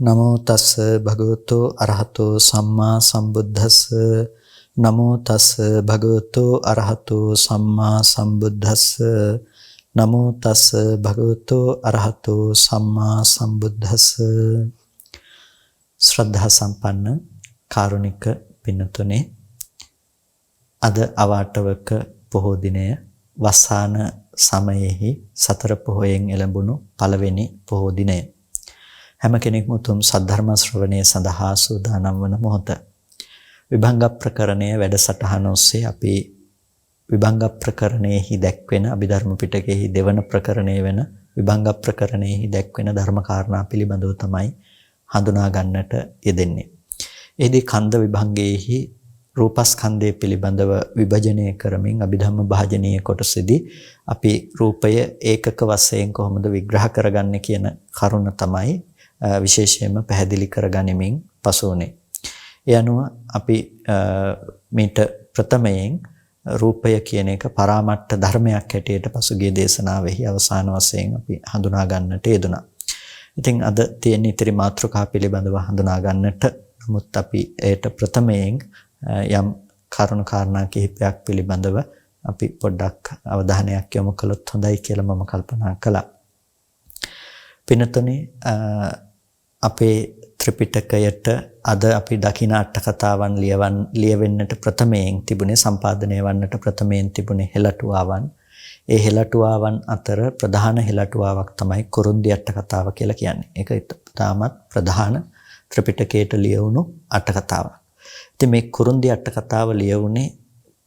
නමෝ තස් භගවතු අරහතෝ සම්මා සම්බුද්දස්ස නමෝ තස් භගවතු අරහතෝ සම්මා සම්බුද්දස්ස නමෝ තස් භගවතු අරහතෝ සම්මා සම්බුද්දස්ස. ශ්‍රද්ධා සම්පන්න කාරුණික පින්තුනේ, අද අවාටවක පොහෝ දිනය වස්සාන සමයෙහි සතර පොහොයෙන් එළඹුණු පළවෙනි පොහෝ දිනය. හැම කෙනෙක්ම උතුම් සද්ධර්ම ශ්‍රවණය සඳහා සූදානම් වන මොහොත. විභංග ප්‍රකරණය වැඩසටහන ඔස්සේ අපි විභංග ප්‍රකරණයෙහි දැක්වෙන අභිධර්ම පිටකයේහි දෙවන ප්‍රකරණය වෙන විභංග ප්‍රකරණයෙහි දැක්වෙන ධර්ම කාරණා පිළිබඳව තමයි හඳුනා ගන්නට යෙදෙන්නේ. එෙහිදී කන්ද විභංගයේහි රූපස්කන්ධය පිළිබඳව විභජනය කරමින් අභිධර්ම භාජනීය කොටසෙදී අපි රූපය ඒකක වශයෙන් කොහොමද විග්‍රහ කරගන්නේ කියන කරුණ තමයි විශේෂයෙන්ම පැහැදිලි කරගනිමින් පසුවනේ. ඒ අනුව අපි මේට ප්‍රථමයෙන් රූපය කියන එක පරාමට්ඨ ධර්මයක් හැටියට පසුගිය දේශනාවෙහි අවසාන වශයෙන් අපි හඳුනා ගන්නට යෙදුණා. ඉතින් අද තියෙන ඉතිරි මාතෘකා පිළිබඳව හඳුනා ගන්නට නමුත් අපි ඒට ප්‍රථමයෙන් යම් කරුණු කාරණා කිහිපයක් පිළිබඳව අපි පොඩ්ඩක් අවධානයක් යොමු කළොත් හොඳයි කියලා මම කල්පනා කළා. පින්තුනේ, අපේ ත්‍රිපිටකයට අද අපි දකින අට කතාවන් ලියවෙන්නට ප්‍රථමයෙන් තිබුණේ සම්පාදනය වන්නට ප්‍රථමයෙන් තිබුණේ හෙළටුවාවන්. ඒ හෙළටුවාවන් අතර ප්‍රධාන හෙළටුවාවක් තමයි කුරුන්දි අට කතාව කියලා කියන්නේ. ඒක තාමත් ප්‍රධාන ත්‍රිපිටකයට ලියවුණු අට කතාවක්. ඉතින් මේ කුරුන්දි අට කතාව ලියවුණේ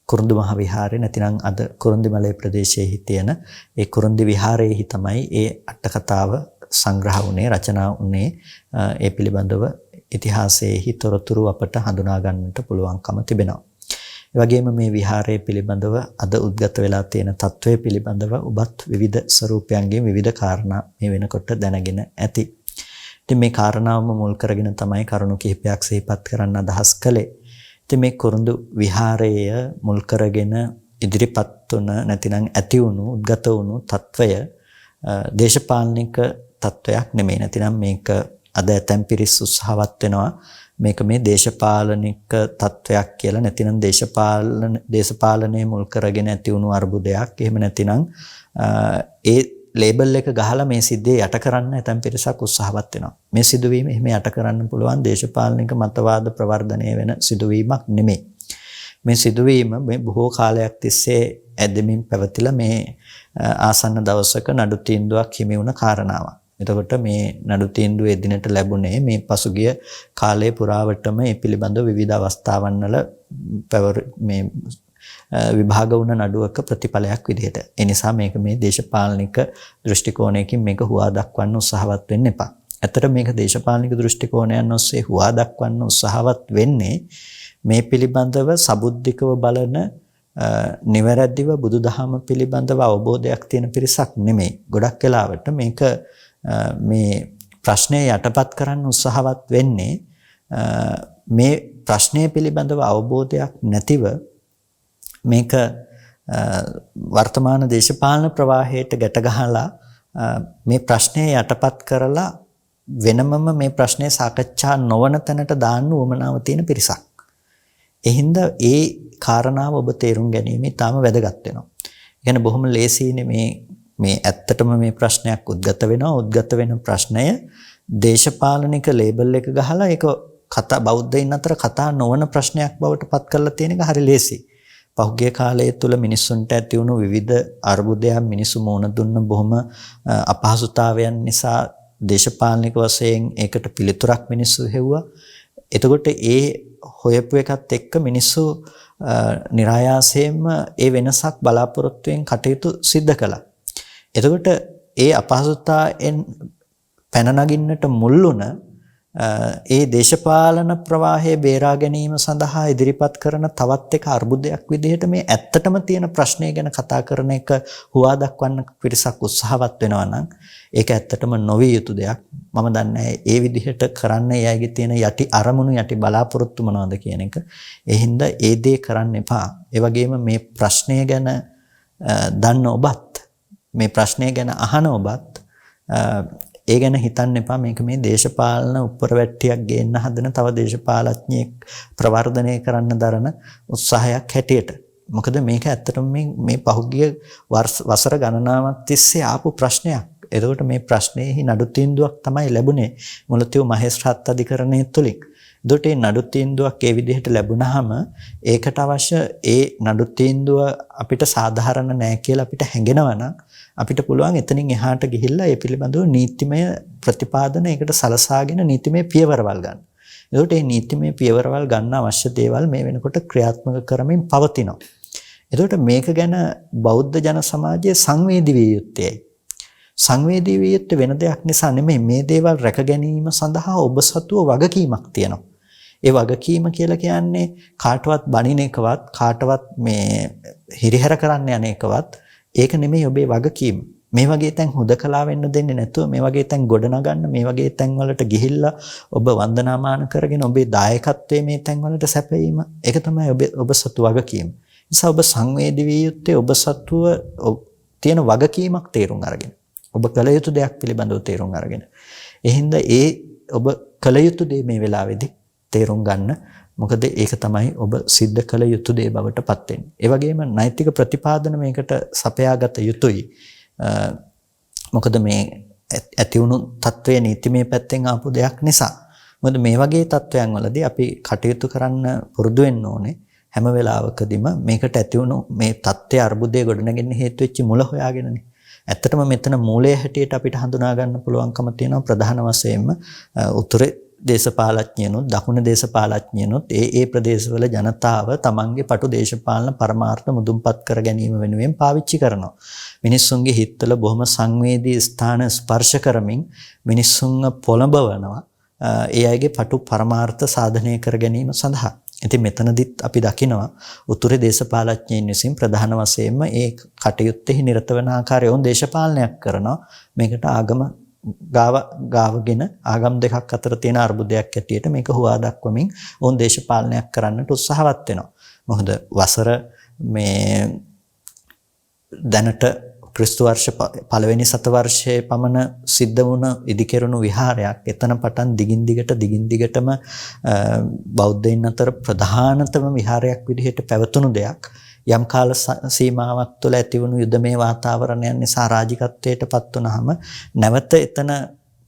කුරුන්දු මහ විහාරේ, නැතිනම් අද කුරුන්දිමලය ප්‍රදේශයේ තියෙන ඒ කුරුන්දි විහාරයේහි තමයි ඒ අට කතාව සංග්‍රහ වුණේ, රචනා වුණේ. ඒ පිළිබඳව ඉතිහාසයේහි තොරතුරු අපට හඳුනා ගන්නට පුළුවන්කම තිබෙනවා. ඒ වගේම මේ විහාරය පිළිබඳව අද උද්ගත වෙලා තියෙන තත්වය පිළිබඳව ඔබත් විවිධ ස්වරූපයන්ගේ විවිධ කාරණා මේ වෙනකොට දැනගෙන ඇති. ඉතින් මේ කාරණාවම මුල් කරගෙන තමයි කරුණු කිහිපයක් සිහිපත් කරන්න අදහස් කළේ. ඉතින් මේ කුරුන්දු විහාරය මුල් කරගෙන ඉදිරිපත් වුණ නැතිනම් ඇති වුණු උද්ගත වුණු තත්වය දේශපාලනික තත්වයක් නෙමෙයි. නැතිනම් මේක අද ඇතැම් පිරිස් උත්සාහවත් වෙනවා මේක මේ දේශපාලනික තත්වයක් කියලා. නැතිනම් දේශපාලනයේ මුල් කරගෙන ඇති වුණු අර්බුදයක්. එහෙම නැතිනම් ඒ ලේබල් එක ගහලා මේ සිද්ධිය යට කරන්න ඇතැම් පිරිසක් උත්සාහවත් වෙනවා. මේ සිදුවීම එහෙම යට කරන්න පුළුවන් දේශපාලනික මතවාද ප්‍රවර්ධනය වෙන සිදුවීමක් නෙමෙයි. මේ සිදුවීම මේ බොහෝ කාලයක් තිස්සේ ඇදෙමින් පැවතිලා මේ ආසන්න දවසක නඩු තීන්දුවක් හිමි වුණ කාරණාවක්. එතකොට මේ නඩු තීන්දුව එදිනට ලැබුණේ මේ පසුගිය කාලයේ පුරාවටම මේ පිළිබඳව විවිධ අවස්ථාවන් වල මේ විභාග වුණ නඩුවක ප්‍රතිඵලයක් විදිහට. ඒ නිසා මේක මේ දේශපාලනික දෘෂ්ටි කෝණයකින් මේක හුවා දක්වන්න උත්සාහවත් වෙන්න එපා. ඇත්තට මේක දේශපාලනික දෘෂ්ටි කෝණයන් ඔස්සේ හුවා දක්වන්න උත්සාහවත් වෙන්නේ මේ පිළිබඳව සබුද්ධිකව බලන නිවැරදිව බුදුදහම පිළිබඳව අවබෝධයක් තියෙන පිරිසක් නෙමෙයි. ගොඩක් වෙලාවට මේක මේ ප්‍රශ්නය යටපත් කරන්න උත්සාහවත් වෙන්නේ මේ ප්‍රශ්නය පිළිබඳව අවබෝධයක් නැතිව මේක වර්තමාන දේශපාලන ප්‍රවාහයට ගැට ගහලා මේ ප්‍රශ්නය යටපත් කරලා වෙනමම මේ ප්‍රශ්නය සාකච්ඡා නොවන තැනට දාන්න උවමනාව තියෙන පිරිසක්. එහින්දා ඒ කාරණාව ඔබ තේරුම් ගැනීම ඉතාම වැදගත් වෙනවා. ඒ කියන්නේ බොහොම ලේසියිනේ මේ ඇත්තටම මේ ප්‍රශ්නයක් උද්ගත වෙනවා. උද්ගත වෙන ප්‍රශ්නය දේශපාලනික ලේබල් එක ගහලා ඒක බෞද්ධයින් අතර කතා නොවන ප්‍රශ්නයක් බවට පත් කරලා තියෙන එක හරි ලේසි. පහුගිය කාලය තුළ මිනිස්සුන්ට ඇති වුණු විවිධ අර්බුදයන් මිනිස්සු මුහුණ දුන්න බොහොම අපහසුතාවයන් නිසා දේශපාලනික වශයෙන් ඒකට පිළිතුරක් මිනිස්සු හෙව්වා. එතකොට ඒ හොයපු එකත් එක්ක මිනිස්සු નિરાයාසයෙන්ම ඒ වෙනසක් බලාපොරොත්තුෙන් කටයුතු සිද්ධ කළා. එතකොට ඒ අපහසුතාවෙන් පැන නගින්නට මුල් වුණ ඒ දේශපාලන ප්‍රවාහය බේරා ගැනීම සඳහා ඉදිරිපත් කරන තවත් එක අර්බුදයක් විදිහට මේ ඇත්තටම තියෙන ප්‍රශ්නය ගැන කතා කරන එක හුවා දක්වන්න පිරිසක් උත්සාහවත් වෙනවා නම් ඒක ඇත්තටම නොවිය යුතු දෙයක්. මම දන්නේ ඒ විදිහට කරන්න එයාගේ තියෙන යටි අරමුණු යටි බලාපොරොත්තු මොනවද කියන එක. ඒ හින්දා ඒ දේ කරන්න එපා. ඒ වගේම මේ ප්‍රශ්නය ගැන දන්න ඔබත් මේ ප්‍රශ්නය ගැන අහන ඔබත් ඒ ගැන හිතන්න එපා මේක මේ දේශපාලන උප්පරවැට්ටියක් ගේන්න හදන තව දේශපාලඥයෙක් ප්‍රවර්ධනය කරන්න දරන උත්සාහයක් හැටියට. මොකද මේක ඇත්තටම මේ පහුගිය වසර ගණනාවක් තිස්සේ ආපු ප්‍රශ්නයක්. එතකොට මේ ප්‍රශ්නේහි නඩු තීන්දුවක් තමයි ලැබුණේ මුලතිව් මහේස්ත්‍රාත් අධිකරණය තුලින්. එතකොට මේ නඩු තීන්දුවක් ඒ විදිහට ලැබුණාම ඒකට අවශ්‍ය ඒ නඩු තීන්දුව අපිට සාධාරණ නැහැ කියලා අපිට හැඟෙනවා නම් අපිට පුළුවන් එතනින් එහාට ගිහිල්ලා ඒ පිළිබඳව නීතිමය ප්‍රතිපාදන ඒකට සලසාගෙන නීතිමය පියවරවල් ගන්න. එතකොට මේ නීතිමය පියවරවල් ගන්න අවශ්‍ය දේවල් මේ වෙනකොට ක්‍රියාත්මක කරමින් පවතිනවා. එතකොට මේක ගැන බෞද්ධ ජන සමාජයේ සංවේදී විය යුත්තේ. සංවේදී විය යුත්තේ වෙන දෙයක් නිසා නෙමෙයි මේ දේවල් රැක ගැනීම සඳහා ඔබ සතුව වගකීමක් තියෙනවා. ඒ වගකීම කියලා කියන්නේ කාටවත් බනින එකවත් කාටවත් මේ හිරිහැර කරන්න යන එකවත් ඒක නෙමෙයි ඔබේ වගකීම. මේ වගේ තැන් හුදකලා වෙන්න දෙන්නේ නැතුව මේ වගේ තැන් ගොඩනගන්න මේ වගේ තැන් වලට ගිහිල්ලා ඔබ වන්දනාමාන කරගෙන ඔබේ දායකත්වයේ මේ තැන් වලට සැපයීම ඒක තමයි ඔබ සතු වගකීම. නිසා ඔබ සංවේදී විය යුත්තේ ඔබ සතුව තියෙන වගකීමක් තේරුම් අරගෙන. ඔබ කළ යුතු දෙයක් පිළිබඳව තේරුම් අරගෙන. එහෙනම් ඒ ඔබ කළ යුතු දේ මේ වෙලාවේදී තේරුම් ගන්න. මොකද ඒක තමයි ඔබ සිද්ධ කළ යුතු දේ බවට පත් වෙන්නේ. ඒ වගේම නෛතික ප්‍රතිපාදන මේකට සපයාගත යුතුයි. මොකද මේ ඇති වුණු තත්වයේ නීතිමය පැත්තෙන් ආපු දෙයක් නිසා. මොකද මේ වගේ තත්වයන් වලදී අපි කටයුතු කරන්න පුරුදු වෙන්න ඕනේ. හැම වෙලාවකදීම මේකට ඇති වුණු මේ තත්ත්වයේ අර්බුදයේ ගොඩනගෙන්න හේතු වෙච්ච මුල හොයාගෙනනේ. ඇත්තටම මෙතන මූලයේ හැටියට අපිට හඳුනා ගන්න පුළුවන්කම තියෙනවා ප්‍රධාන වශයෙන්ම උතුරේ දේශපාලඥයනොත් දකුණු දේශපාලඥයනොත් ඒ ප්‍රදේශවල ජනතාව තමන්ගේ පටු දේශපාලන පරමාර්ථ මුදුන්පත් කර ගැනීම වෙනුවෙන් පාවිච්චි කරනවා. මිනිස්සුන්ගේ හිතවල බොහොම සංවේදී ස්ථාන ස්පර්ශ කරමින් මිනිස්සුන්ව පොළඹවනවා. ඒ අයගේ පටු පරමාර්ථ සාධනය කර ගැනීම සඳහා. ඉතින් මෙතනදිත් අපි දකිනවා උතුරේ දේශපාලඥයින් විසින් ප්‍රධාන වශයෙන්ම ඒ කටයුත්තේ නිරත වෙන ආකාරය වුන් දේශපාලනයක් කරනවා. මේකට ආගම ගාවගෙන ආගම් දෙකක් අතර තියෙන අර්බුදයක් ඇටියට මේක හුවා දක්වමින් වුන් දේශපාලනයක් කරන්නට උත්සාහවත් වෙනවා. මොකද වසර මේ දැනට ක්‍රිස්තු වර්ෂ පළවෙනි සතවර්ෂයේ පමණ සිද්ධ වුණ ඉදිකෙරුණු විහාරයක් එතන පටන් දිගින් දිගටම බෞද්ධයින් අතර ප්‍රධානතම විහාරයක් විදිහට පැවතුණු දෙයක් යම් කාල සීමාවක් තුළ ඇතිවුණු යුදමේ වාතාවරණයන් නිසා රාජිකත්වයටපත් වුනහම නැවත එතන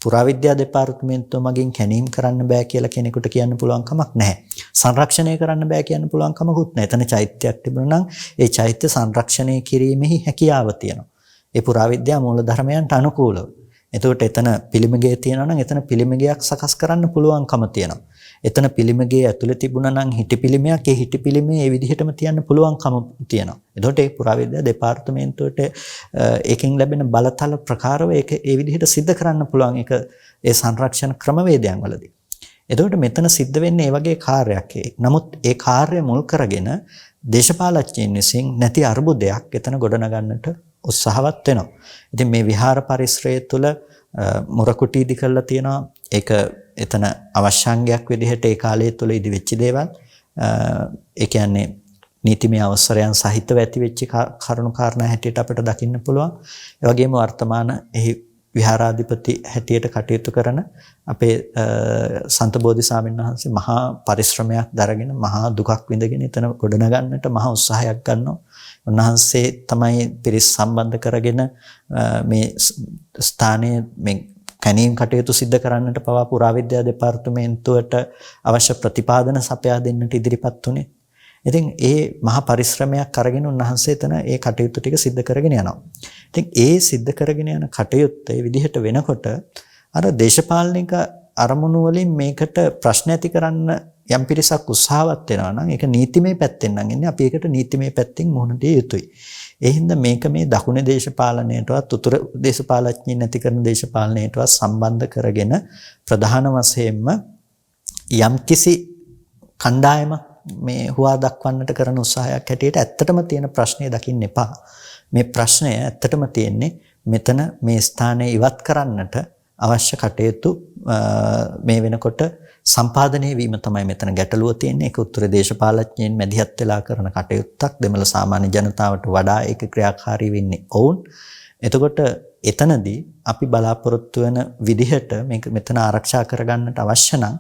පුරාවිද්‍යා දෙපාර්තමේන්තුව මගින් කැණීම් කරන්න බෑ කියලා කෙනෙකුට කියන්න පුළුවන් කමක් නැහැ. සංරක්ෂණය කරන්න බෑ කියන්න පුළුවන් කමකුත් නැහැ. එතන චෛත්‍යයක් තිබුණා නම් ඒ චෛත්‍ය සංරක්ෂණය කිරීමෙහි හැකියාව තියෙනවා. ඒ පුරාවිද්‍යා මූලධර්මයන්ට අනුකූලව. එතකොට එතන පිළිමගේ තියෙනවා නම් එතන පිළිමගයක් සකස් කරන්න පුළුවන්කම තියෙනවා. එතන පිළිමගේ ඇතුලේ තිබුණා නම් හිටි පිළිමයක් ඒ හිටි පිළිමේ ඒ විදිහටම තියන්න පුළුවන්කම තියෙනවා. එතකොට ඒ පුරාවිද්‍යා දෙපාර්තමේන්තුවට ඒකෙන් ලැබෙන බලතල ප්‍රකාරව ඒක ඒ විදිහට सिद्ध කරන්න පුළුවන් ඒක ඒ සංරක්ෂණ ක්‍රමවේදයන් වලදී. එතකොට මෙතන සිද්ධ වෙන්නේ මේ වගේ කාර්යයක්. නමුත් ඒ කාර්ය මුල් කරගෙන දේශපාලඥයින් විසින් නැති අර්බුදයක් එතන ගොඩනගන්නට උත්සාහවත් වෙනවා. ඉතින් මේ විහාර පරිසරය තුළ මොරකුටි ඉදි කරලා තියෙනවා. ඒක එතන අවශ්‍යංගයක් විදිහට ඒ කාලය තුළ ඉදි වෙච්ච දේවල්. ඒ කියන්නේ නීතිමය අවසරයන් සහිතව ඇති වෙච්ච කරුණු කාරණා හැටියට අපිට දකින්න පුළුවන්. ඒ වගේම වර්තමාන එහි විහාරාධිපති හැටියට කටයුතු කරන අපේ සන්ත බෝධි ස්වාමීන් වහන්සේ මහා පරිශ්‍රමයක් දරගෙන මහා දුකක් විඳගෙන එතන ගොඩනගන්නට මහා උත්සාහයක් ගන්නවා. උන්වහන්සේ තමයි පිරිස් සම්බන්ධ කරගෙන මේ ස්ථානයේ මේ කැණීම් කටයුතු සිද්ධ කරන්නට පවා පුරාවිද්‍යා දෙපාර්තමේන්තුවට අවශ්‍ය ප්‍රතිපාදන සපයා දෙන්නට ඉදිරිපත් වුණේ. ඉතින් ඒ මහා පරිශ්‍රමයක් අරගෙන උන්වහන්සේ එතන ඒ කටයුතු ටික සිද්ධ කරගෙන යනවා. ඉතින් ඒ සිද්ධ කරගෙන යන කටයුත්ත ඒ විදිහට වෙනකොට අර දේශපාලනික අරමුණු වලින් මේකට ප්‍රශ්න ඇති කරන්න යම් පිරිසක් උත්සාහවත් වෙනවා නම් ඒක නීතිමය පැත්තෙන් නම් ඉන්නේ අපි ඒකට නීතිමය පැත්තෙන් මුහුණ දිය යුතුයි. ඒ හින්දා මේක මේ දකුණේ දේශපාලනයටවත් උතුර දේශපාලඥයින් නැති කරන දේශපාලනයටවත් සම්බන්ධ කරගෙන ප්‍රධාන වශයෙන්ම යම්කිසි කණ්ඩායමක් මේ හුවා දක්වන්නට කරන උත්සාහයක් හැටියට ඇත්තටම තියෙන ප්‍රශ්නේ දකින්න එපා. මේ ප්‍රශ්නය ඇත්තටම තියෙන්නේ මෙතන මේ ස්ථානය ඉවත් කරන්නට අවශ්‍ය කටයුතු මේ වෙනකොට සම්පාදනය වීම තමයි මෙතන ගැටලුව තියෙන්නේ. ඒක උත්තර දේශපාලඥයින් මැදිහත් වෙලා කරන කටයුත්තක්. දෙමළ සාමාන්‍ය ජනතාවට වඩා ඒක ක්‍රියාකාරී වෙන්නේ ඔවුන්. එතකොට එතනදී අපි බලාපොරොත්තු වෙන විදිහට මේක මෙතන ආරක්ෂා කරගන්නට අවශ්‍ය නම්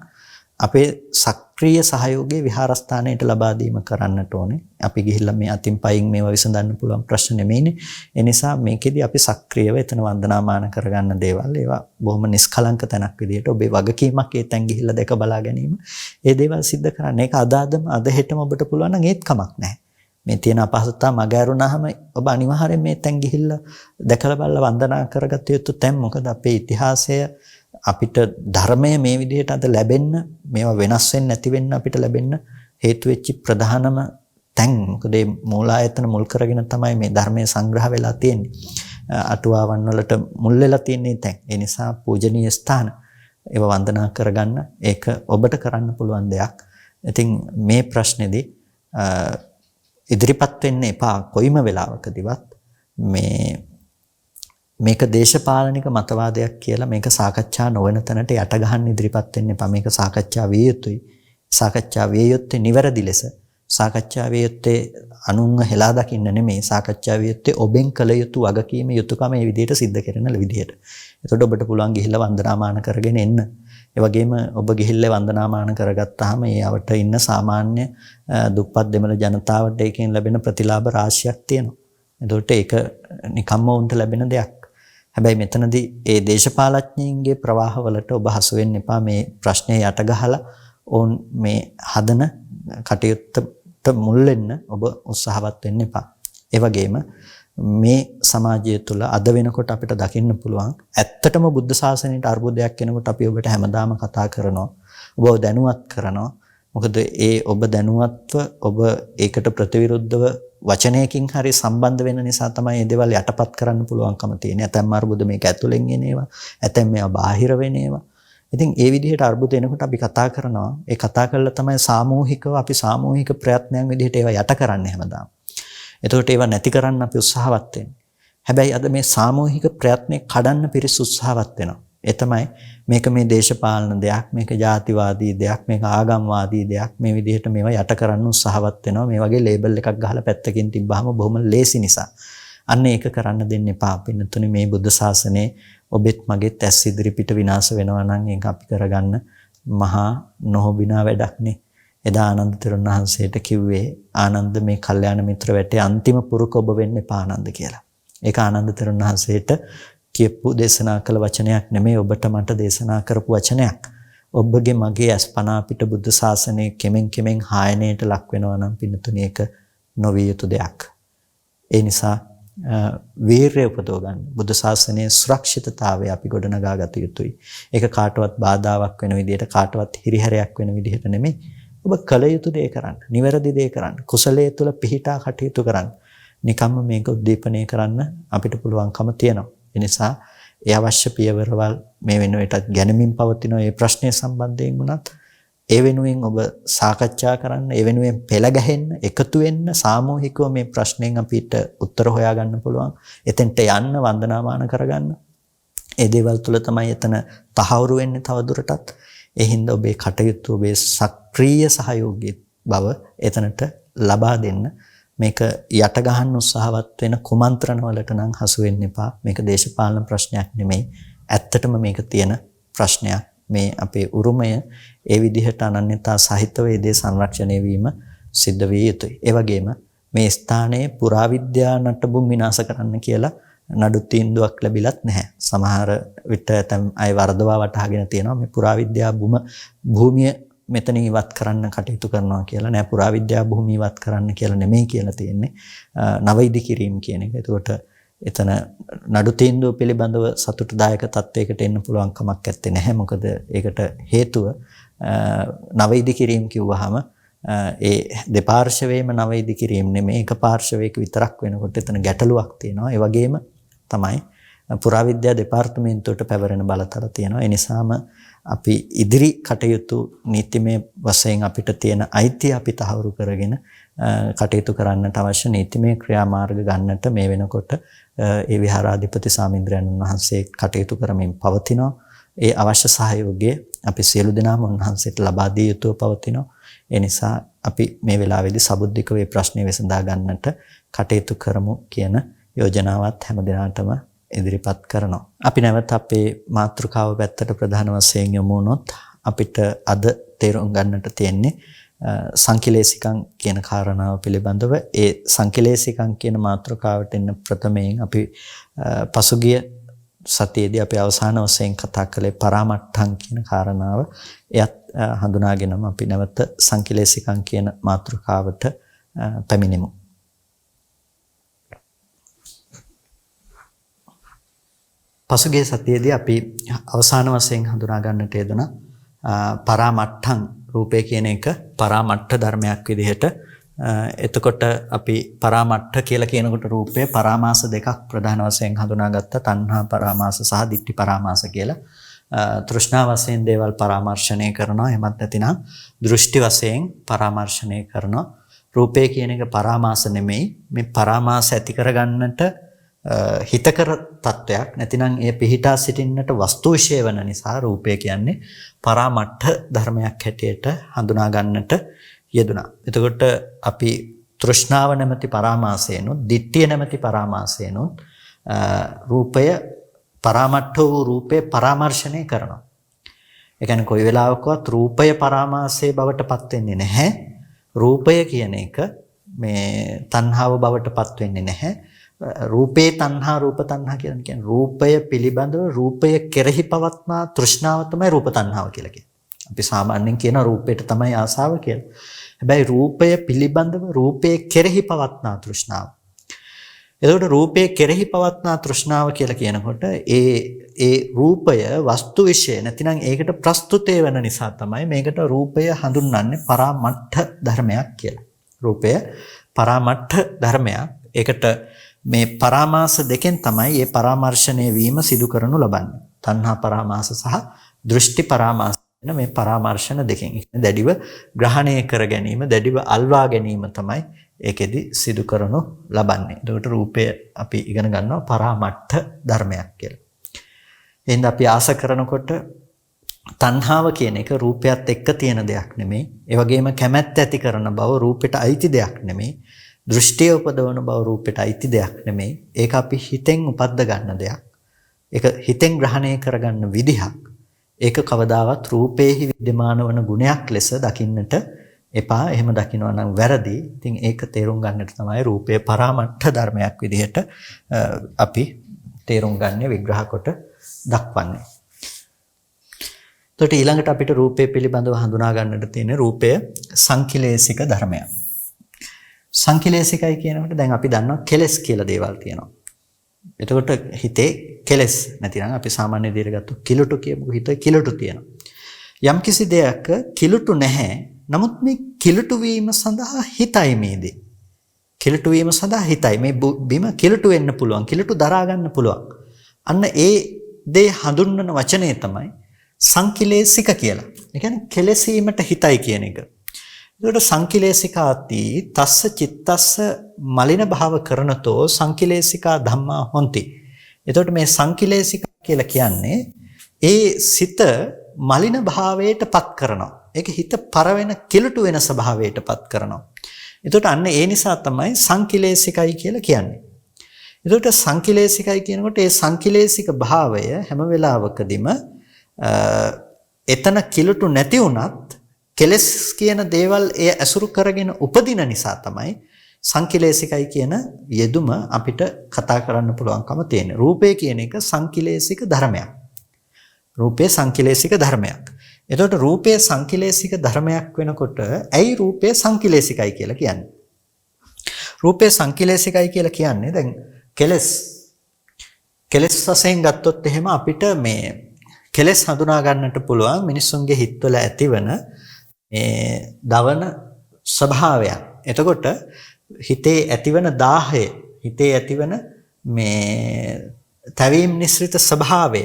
අපේ සක්‍රීය සහයෝගය විහාරස්ථානයට ලබා දීම කරන්නට ඕනේ. අපි ගිහිල්ලා මේ අතින් පයින් මේවා විසඳන්න පුළුවන් ප්‍රශ්න නෙමෙයිනේ. ඒ නිසා මේකෙදි අපි සක්‍රීයව එතන වන්දනාමාන කරගන්න දේවල් ඒවා බොහොම නිස්කලංක තැනක් විදිහට ඔබේ වගකීමක් ඒ තැන් ගිහිල්ලා දැක බලා ගැනීම. ඒ දේවල් සිද්ධ කරන්න. ඒක අද හෙටම ඔබට පුළුවන් නම් ඒත් කමක් නැහැ. මේ තියෙන අපහසුතාව මග ඇරුණාම ඔබ අනිවාර්යෙන් මේ තැන් ගිහිල්ලා දැකලා බලලා වන්දනා කරගත යුතු තැන්. මොකද අපේ ඉතිහාසය අපිට ධර්මය මේ විදිහට අද ලැබෙන්න මේවා වෙනස් වෙන්නේ නැති වෙන්න අපිට ලැබෙන්න හේතු වෙච්ච ප්‍රධානම තැන්. මොකද මේ මූලායතන මුල් කරගෙන තමයි මේ ධර්මයේ සංග්‍රහ වෙලා තියෙන්නේ. අටුවාවන් වලට මුල් වෙලා තියෙන්නේ තැන්. ඒ නිසා පූජනීය ස්ථාන ඒව වන්දනා කරගන්න ඒක ඔබට කරන්න පුළුවන් දෙයක්. ඉතින් මේ ප්‍රශ්නේදී ඉදිරිපත් වෙන්න එපා කොයිම වෙලාවකදීවත් මේක දේශපාලනික මතවාදයක් කියලා මේක සාකච්ඡා නොවන තැනට යට ගහන්න ඉදිරිපත් වෙන්න එපා. මේක සාකච්ඡා විය යුතුයි. සාකච්ඡා විය යුත්තේ නිවැරදි ලෙස. සාකච්ඡා විය යුත්තේ අනුන්ව හෙලා දකින්න නෙමෙයි. සාකච්ඡා විය යුත්තේ ඔබෙන් කළ යුතු වගකීම යුතුයකම මේ විදිහට සිද්ධ කරන විදිහට. එතකොට ඔබට පුළුවන් ගිහිල්ලා වන්දනාමාන කරගෙන එන්න. ඒ වගේම ඔබ ගිහිල්ලා වන්දනාමාන කරගත්තාම ඒ අවට ඉන්න සාමාන්‍ය දුප්පත් දෙමළ ජනතාවට ඒකෙන් ලැබෙන ප්‍රතිලාභ රාශියක් තියෙනවා. එතකොට ඒක නිකම්ම උන්ට ලැබෙන දෙයක්. හැබැයි මෙතනදී ඒ දේශපාලඥයින්ගේ ප්‍රවාහවලට ඔබ හසු වෙන්න එපා. මේ ප්‍රශ්නේ යට ගහලා ඕන් මේ හදන කටයුත්තට මුල් වෙන්න ඔබ උත්සාහවත් වෙන්න එපා. ඒ වගේම මේ සමාජය තුළ අද වෙනකොට අපිට දකින්න පුළුවන් ඇත්තටම බුද්ධ ශාසනයට අර්බුදයක් වෙනකොට අපි ඔබට හැමදාම කතා කරනවා. ඔබව දැනුවත් කරනවා. මොකද ඒ ඔබ දැනුවත්ව ඔබ ඒකට ප්‍රතිවිරුද්ධව වචනයකින් හරි සම්බන්ධ වෙන නිසා තමයි මේ දේවල් යටපත් කරන්න පුළුවන්කම තියෙන්නේ. ඇතැම් අර්බුද මේක ඇතුලෙන් එන ඒවා, ඇතැම් මේවා බාහිර වෙන ඒවා. ඉතින් ඒ විදිහට අර්බුද එනකොට අපි කතා කරනවා. ඒ කතා කරලා තමයි සාමූහිකව අපි සාමූහික ප්‍රයත්නයන් විදිහට ඒවා යට කරන්නේ හැමදාම. එතකොට ඒවා නැති කරන්න අපි උත්සාහවත් වෙන්නේ. හැබැයි අද මේ සාමූහික ප්‍රයත්නේ කඩන්න පිරිස උත්සාහවත් වෙනවා. ඒ තමයි මේක මේ දේශපාලන දෙයක්, මේක ජාතිවාදී දෙයක්, මේක ආගම්වාදී දෙයක්. මේ විදිහට මේවා යට කරන්න උත්සාහවත් වෙනවා. මේ වගේ ලේබල් එකක් ගහලා පැත්තකින් තිබ්බහම බොහොම ලේසි නිසා. අන්න ඒක කරන්න දෙන්න එපා. පින්නතුනේ මේ බුද්ධ ශාසනයේ ඔබෙත් මගෙත් ඇස් ඉදිරි පිට විනාශ වෙනවා නම් ඒක අපි කරගන්න මහා නොහොබිනා වැඩක්නේ. එදා ආනන්ද තෙරුන් වහන්සේට කිව්වේ ආනන්ද මේ කල්යාණ මිත්‍ර වැටේ අන්තිම පුරුක ඔබ වෙන්න එපා ආනන්ද කියලා. ඒක ආනන්ද තෙරුන් වහන්සේට කියපු දේශනා කළ වචනයක් නෙමෙයි ඔබට මට දේශනා කරපු වචනයක්. ඔබගේ මගේ අස්පනා පිට බුද්ධ ශාසනයේ කෙමෙන් හායනයට ලක් වෙනවා නම් පින්නතුණි ඒක නොවිය යුතු දෙයක්. ඒ නිසා වීරය උපදව ගන්න. බුද්ධ ශාසනයේ සුරක්ෂිතතාවය අපි ගොඩනගා ගත යුතුයි. ඒක කාටවත් බාධාවක් වෙන විදිහට කාටවත් හිරිහැරයක් වෙන විදිහට නෙමෙයි. ඔබ කල යුතු දේ කරන්න. නිවැරදි දේ කරන්න. කුසලයේ තුල පිහිටා කටයුතු කරන්න. නිකම්ම මේක උද්දීපනය කරන්න අපිට පුළුවන්කම තියෙනවා. ඒ නිසා ඒ අවශ්‍ය පියවරවල් මේ වෙනුවටත් ගැනීමෙන් පවතින මේ ප්‍රශ්නය සම්බන්ධයෙන් වුණත් ඒ වෙනුවෙන් ඔබ සාකච්ඡා කරන්න, ඒ වෙනුවෙන් පෙළ ගැහෙන්න, එකතු වෙන්න, සාමූහිකව මේ ප්‍රශ්නෙන් අපිට උත්තර හොයා ගන්න පුළුවන්. එතෙන්ට යන්න, වන්දනාමාන කරගන්න. ඒ දේවල් තුළ තමයි එතන තහවුරු වෙන්නේ තවදුරටත්. ඒ හින්දා ඔබේ කටයුතු, ඔබේ සක්‍රීය සහයෝගී බව එතනට ලබා දෙන්න. මේක යට ගහන්න උත්සාහවත් වෙන කුමන්ත්‍රණ වලට නම් හසු වෙන්න එපා. මේක දේශපාලන ප්‍රශ්නයක් නෙමෙයි. ඇත්තටම මේක තියෙන ප්‍රශ්නයක්. මේ අපේ උරුමය ඒ විදිහට අනන්‍යතා සහිතව ඒ දේ සංරක්ෂණය වීම සිද්ධ විය යුතුයි. ඒ වගේම මේ ස්ථානයේ පුරාවිද්‍යා නටබුන් විනාශ කරන්න කියලා නඩු තීන්දුවක් ලැබිලත් නැහැ. සමහර විට ඇතම් අය වරදවා වටහාගෙන තියෙනවා මේ පුරාවිද්‍යා භූමිය මෙතන ඉවත් කරන්න කටයුතු කරනවා කියලා. නෑ, පුරාවිද්‍යා භූමිය ඉවත් කරන්න කියලා නෙමෙයි කියලා තියෙන්නේ. නව ඉදිකිරීම කියන එක. ඒකට එතන නඩු තීන්දුව පිළිබඳව සතුටුදායක තත්වයකට එන්න පුළුවන් කමක් නැත්තේ නැහැ. මොකද ඒකට හේතුව නව ඉදිකිරීම කිව්වහම ඒ දෙපාර්ශවයේම නව ඉදිකිරීම නෙමෙයි, එක පාර්ශවයක විතරක් වෙනකොට එතන ගැටලුවක් තියෙනවා. ඒ වගේම තමයි පුරාවිද්‍යා දෙපාර්තමේන්තුවට පැවරෙන බලතල තියෙනවා. ඒ නිසාම අපි ඉදිරි කටයුතු නීතිමය වශයෙන් අපිට තියෙන අයිතිය අපි තහවුරු කරගෙන කටයුතු කරන්නට අවශ්‍ය නීතිමය ක්‍රියාමාර්ග ගන්නට මේ වෙනකොට ඒ විහාරාධිපති සාමින්ද්‍රයන් වහන්සේ කටයුතු කරමින් පවතිනවා. ඒ අවශ්‍ය සහයෝගය අපි සියලු දෙනාම උන්වහන්සේට ලබා දිය යුතුව පවතිනවා. ඒ නිසා අපි මේ වෙලාවේදී සබුද්ධික වේ ප්‍රශ්නේ විසඳා ගන්නට කටයුතු කරමු කියන යෝජනාවත් හැම දිනාටම ඉදිරිපත් කරනවා. අපි නැවත අපේ මාතෘකාව පැත්තට ප්‍රධාන වශයෙන් යමු වුණොත් අපිට අද තේරුම් ගන්නට තියෙන්නේ සංකිලේශිකම් කියන කාරණාව පිළිබඳව. ඒ සංකිලේශිකම් කියන මාතෘකාවට එන්න ප්‍රථමයෙන් අපි පසුගිය සතියේදී අපි අවසාන වශයෙන් කතා කළේ පරාමට්ඨං කියන කාරණාව. එයත් හඳුනාගෙනම අපි නැවත සංකිලේශිකම් කියන මාතෘකාවට පැමිණෙමු. පසුගිය සතියේදී අපි අවසාන වශයෙන් හඳුනා ගන්නට යෙදුණා පරාමට්ඨං රූපය කියන එක පරාමට්ඨ ධර්මයක් විදිහට. එතකොට අපි පරාමට්ඨ කියලා කියනකොට රූපේ පරාමාස දෙකක් ප්‍රධාන වශයෙන් හඳුනාගත්තා. තණ්හා පරාමාස සහ ditthi පරාමාස කියලා. තෘෂ්ණා වශයෙන් දේවල් පරාමර්ශණය කරනවා. එහෙමත් නැතිනම් දෘෂ්ටි වශයෙන් පරාමර්ශණය කරනවා. රූපය කියන එක පරාමාස නෙමෙයි. මේ පරාමාස ඇති කරගන්නට හිතකර තත්වයක් නැතිනම් ඒ පිහිටා සිටින්නට වස්තු විශේෂ වෙන නිසා රූපය කියන්නේ පරාමට්ඨ ධර්මයක් හැටියට හඳුනා ගන්නට යෙදුණා. එතකොට අපි තෘෂ්ණාව නැමැති පරාමාසයෙන්ුත් ditthිය නැමැති පරාමාසයෙන්ුත් රූපය පරාමට්ඨ වූ රූපේ පරාමර්ශණය කරනවා. ඒ කියන්නේ කොයි වෙලාවකවත් රූපය පරාමාසයේ බවට පත් වෙන්නේ නැහැ. රූපය කියන එක මේ තණ්හාව බවට පත් වෙන්නේ නැහැ. රූපේ තණ්හා රූප තණ්හා කියන්නේ රූපය පිළිබඳව රූපය කෙරෙහි පවත්නා තෘෂ්ණාව තමයි රූප තණ්හාව කියලා කියන්නේ. අපි සාමාන්‍යයෙන් කියන රූපයට තමයි ආසාව කියලා. හැබැයි රූපය පිළිබඳව රූපයේ කෙරෙහි පවත්නා තෘෂ්ණාව. එතකොට රූපයේ කෙරෙහි පවත්නා තෘෂ්ණාව කියලා කියනකොට ඒ රූපය වස්තු විශේෂ නැතිනම් ඒකට ප්‍රස්තුතේ වෙන නිසා තමයි මේකට රූපය හඳුන්වන්නේ පරාමට්ඨ ධර්මයක් කියලා. රූපය පරාමට්ඨ ධර්මයක්. ඒකට මේ පරාමාස දෙකෙන් තමයි මේ පරාමර්ශණය වීම සිදු කරනු ලබන්නේ. තණ්හා පරාමාස සහ දෘෂ්ටි පරාමාස වෙන මේ පරාමර්ශන දෙකෙන්. දැඩිව ග්‍රහණය කර ගැනීම, දැඩිව අල්වා ගැනීම තමයි ඒකෙදි සිදු කරනු ලබන්නේ. එතකොට රූපය අපි ඉගෙන ගන්නවා පරාමට්ඨ ධර්මයක් කියලා. එහෙනම් අපි ආස කරනකොට තණ්හාව කියන එක රූපයත් එක්ක තියෙන දෙයක් නෙමෙයි. ඒ වගේම කැමැත්ත ඇති කරන බව රූපෙට අයිති දෙයක් නෙමෙයි. දෘෂ්ටිය උපදවන බව රූපෙට අයිති දෙයක් නෙමෙයි. ඒක අපි හිතෙන් උපද්ද ගන්න දෙයක්. ඒක හිතෙන් ග්‍රහණය කරගන්න විදිහක්. ඒක කවදාවත් රූපේහි විද්‍යමාන වන ගුණයක් ලෙස දකින්නට එපා. එහෙම දකිනවා නම් වැරදි. ඉතින් ඒක තේරුම් ගන්නට තමයි රූපය පරාමට්ඨ ධර්මයක් විදිහට අපි තේරුම් ගන්න විග්‍රහ කොට දක්වන්නේ. එතකොට ඊළඟට අපිට රූපය පිළිබඳව හඳුනා ගන්නට තියෙන රූපය සංකිලේශික ධර්මයක්. සංකිලේශිකයි කියනකොට දැන් අපි දන්නවා කෙලස් කියලා දේවල් තියෙනවා. එතකොට හිතේ කෙලස් නැතිනම් අපි සාමාන්‍ය විදිහට ගත්තොත් කිලුටු කියමු. හිතේ කිලුටු තියෙනවා. යම්කිසි දෙයක කිලුටු නැහැ. නමුත් මේ කිලුටු වීම සඳහා හිතයි මේ දේ. කිලුටු වීම සඳහා හිතයි මේ බිම කිලුටු වෙන්න පුළුවන්. කිලුටු දරා ගන්න පුළුවන්. අන්න ඒ දේ හඳුන්වන වචනේ තමයි සංකිලේශික කියලා. ඒ කියන්නේ කෙලසීමට හිතයි කියන එක. එතකොට සංකිලේශිකාති තස්ස චිත්තස්ස මලින භාව කරනතෝ සංකිලේශිකා ධම්මා හොಂತಿ. එතකොට මේ සංකිලේශික කියලා කියන්නේ ඒ සිත මලින භාවයට පත් කරනවා. ඒක හිත පර වෙන කිලුටු වෙන ස්වභාවයට පත් කරනවා. එතකොට අන්න ඒ නිසා තමයි සංකිලේශිකයි කියලා කියන්නේ. එතකොට සංකිලේශිකයි කියනකොට ඒ සංකිලේශික භාවය හැම වෙලාවකදීම එතන කිලුටු නැති වුණත් කෙලස් කියන දේවල් එය ඇසුරු කරගෙන උපදින නිසා තමයි සංකිලේශිකයි කියන යෙදුම අපිට කතා කරන්න පුළුවන්කම තියෙන්නේ. රූපය කියන එක සංකිලේශික ධර්මයක්. රූපය සංකිලේශික ධර්මයක්. එතකොට රූපය සංකිලේශික ධර්මයක් වෙනකොට ඇයි රූපය සංකිලේශිකයි කියලා කියන්නේ? රූපය සංකිලේශිකයි කියලා කියන්නේ දැන් කෙලස් වශයෙන් ගත්තොත් එහෙම අපිට මේ කෙලස් හඳුනා ගන්නට පුළුවන් මිනිස්සුන්ගේ හිතවල ඇතිවන මේ දවන ස්වභාවයන්. එතකොට හිතේ ඇතිවන දාහය, හිතේ ඇතිවන මේ තැවීම් නිස්ෘත ස්වභාවය,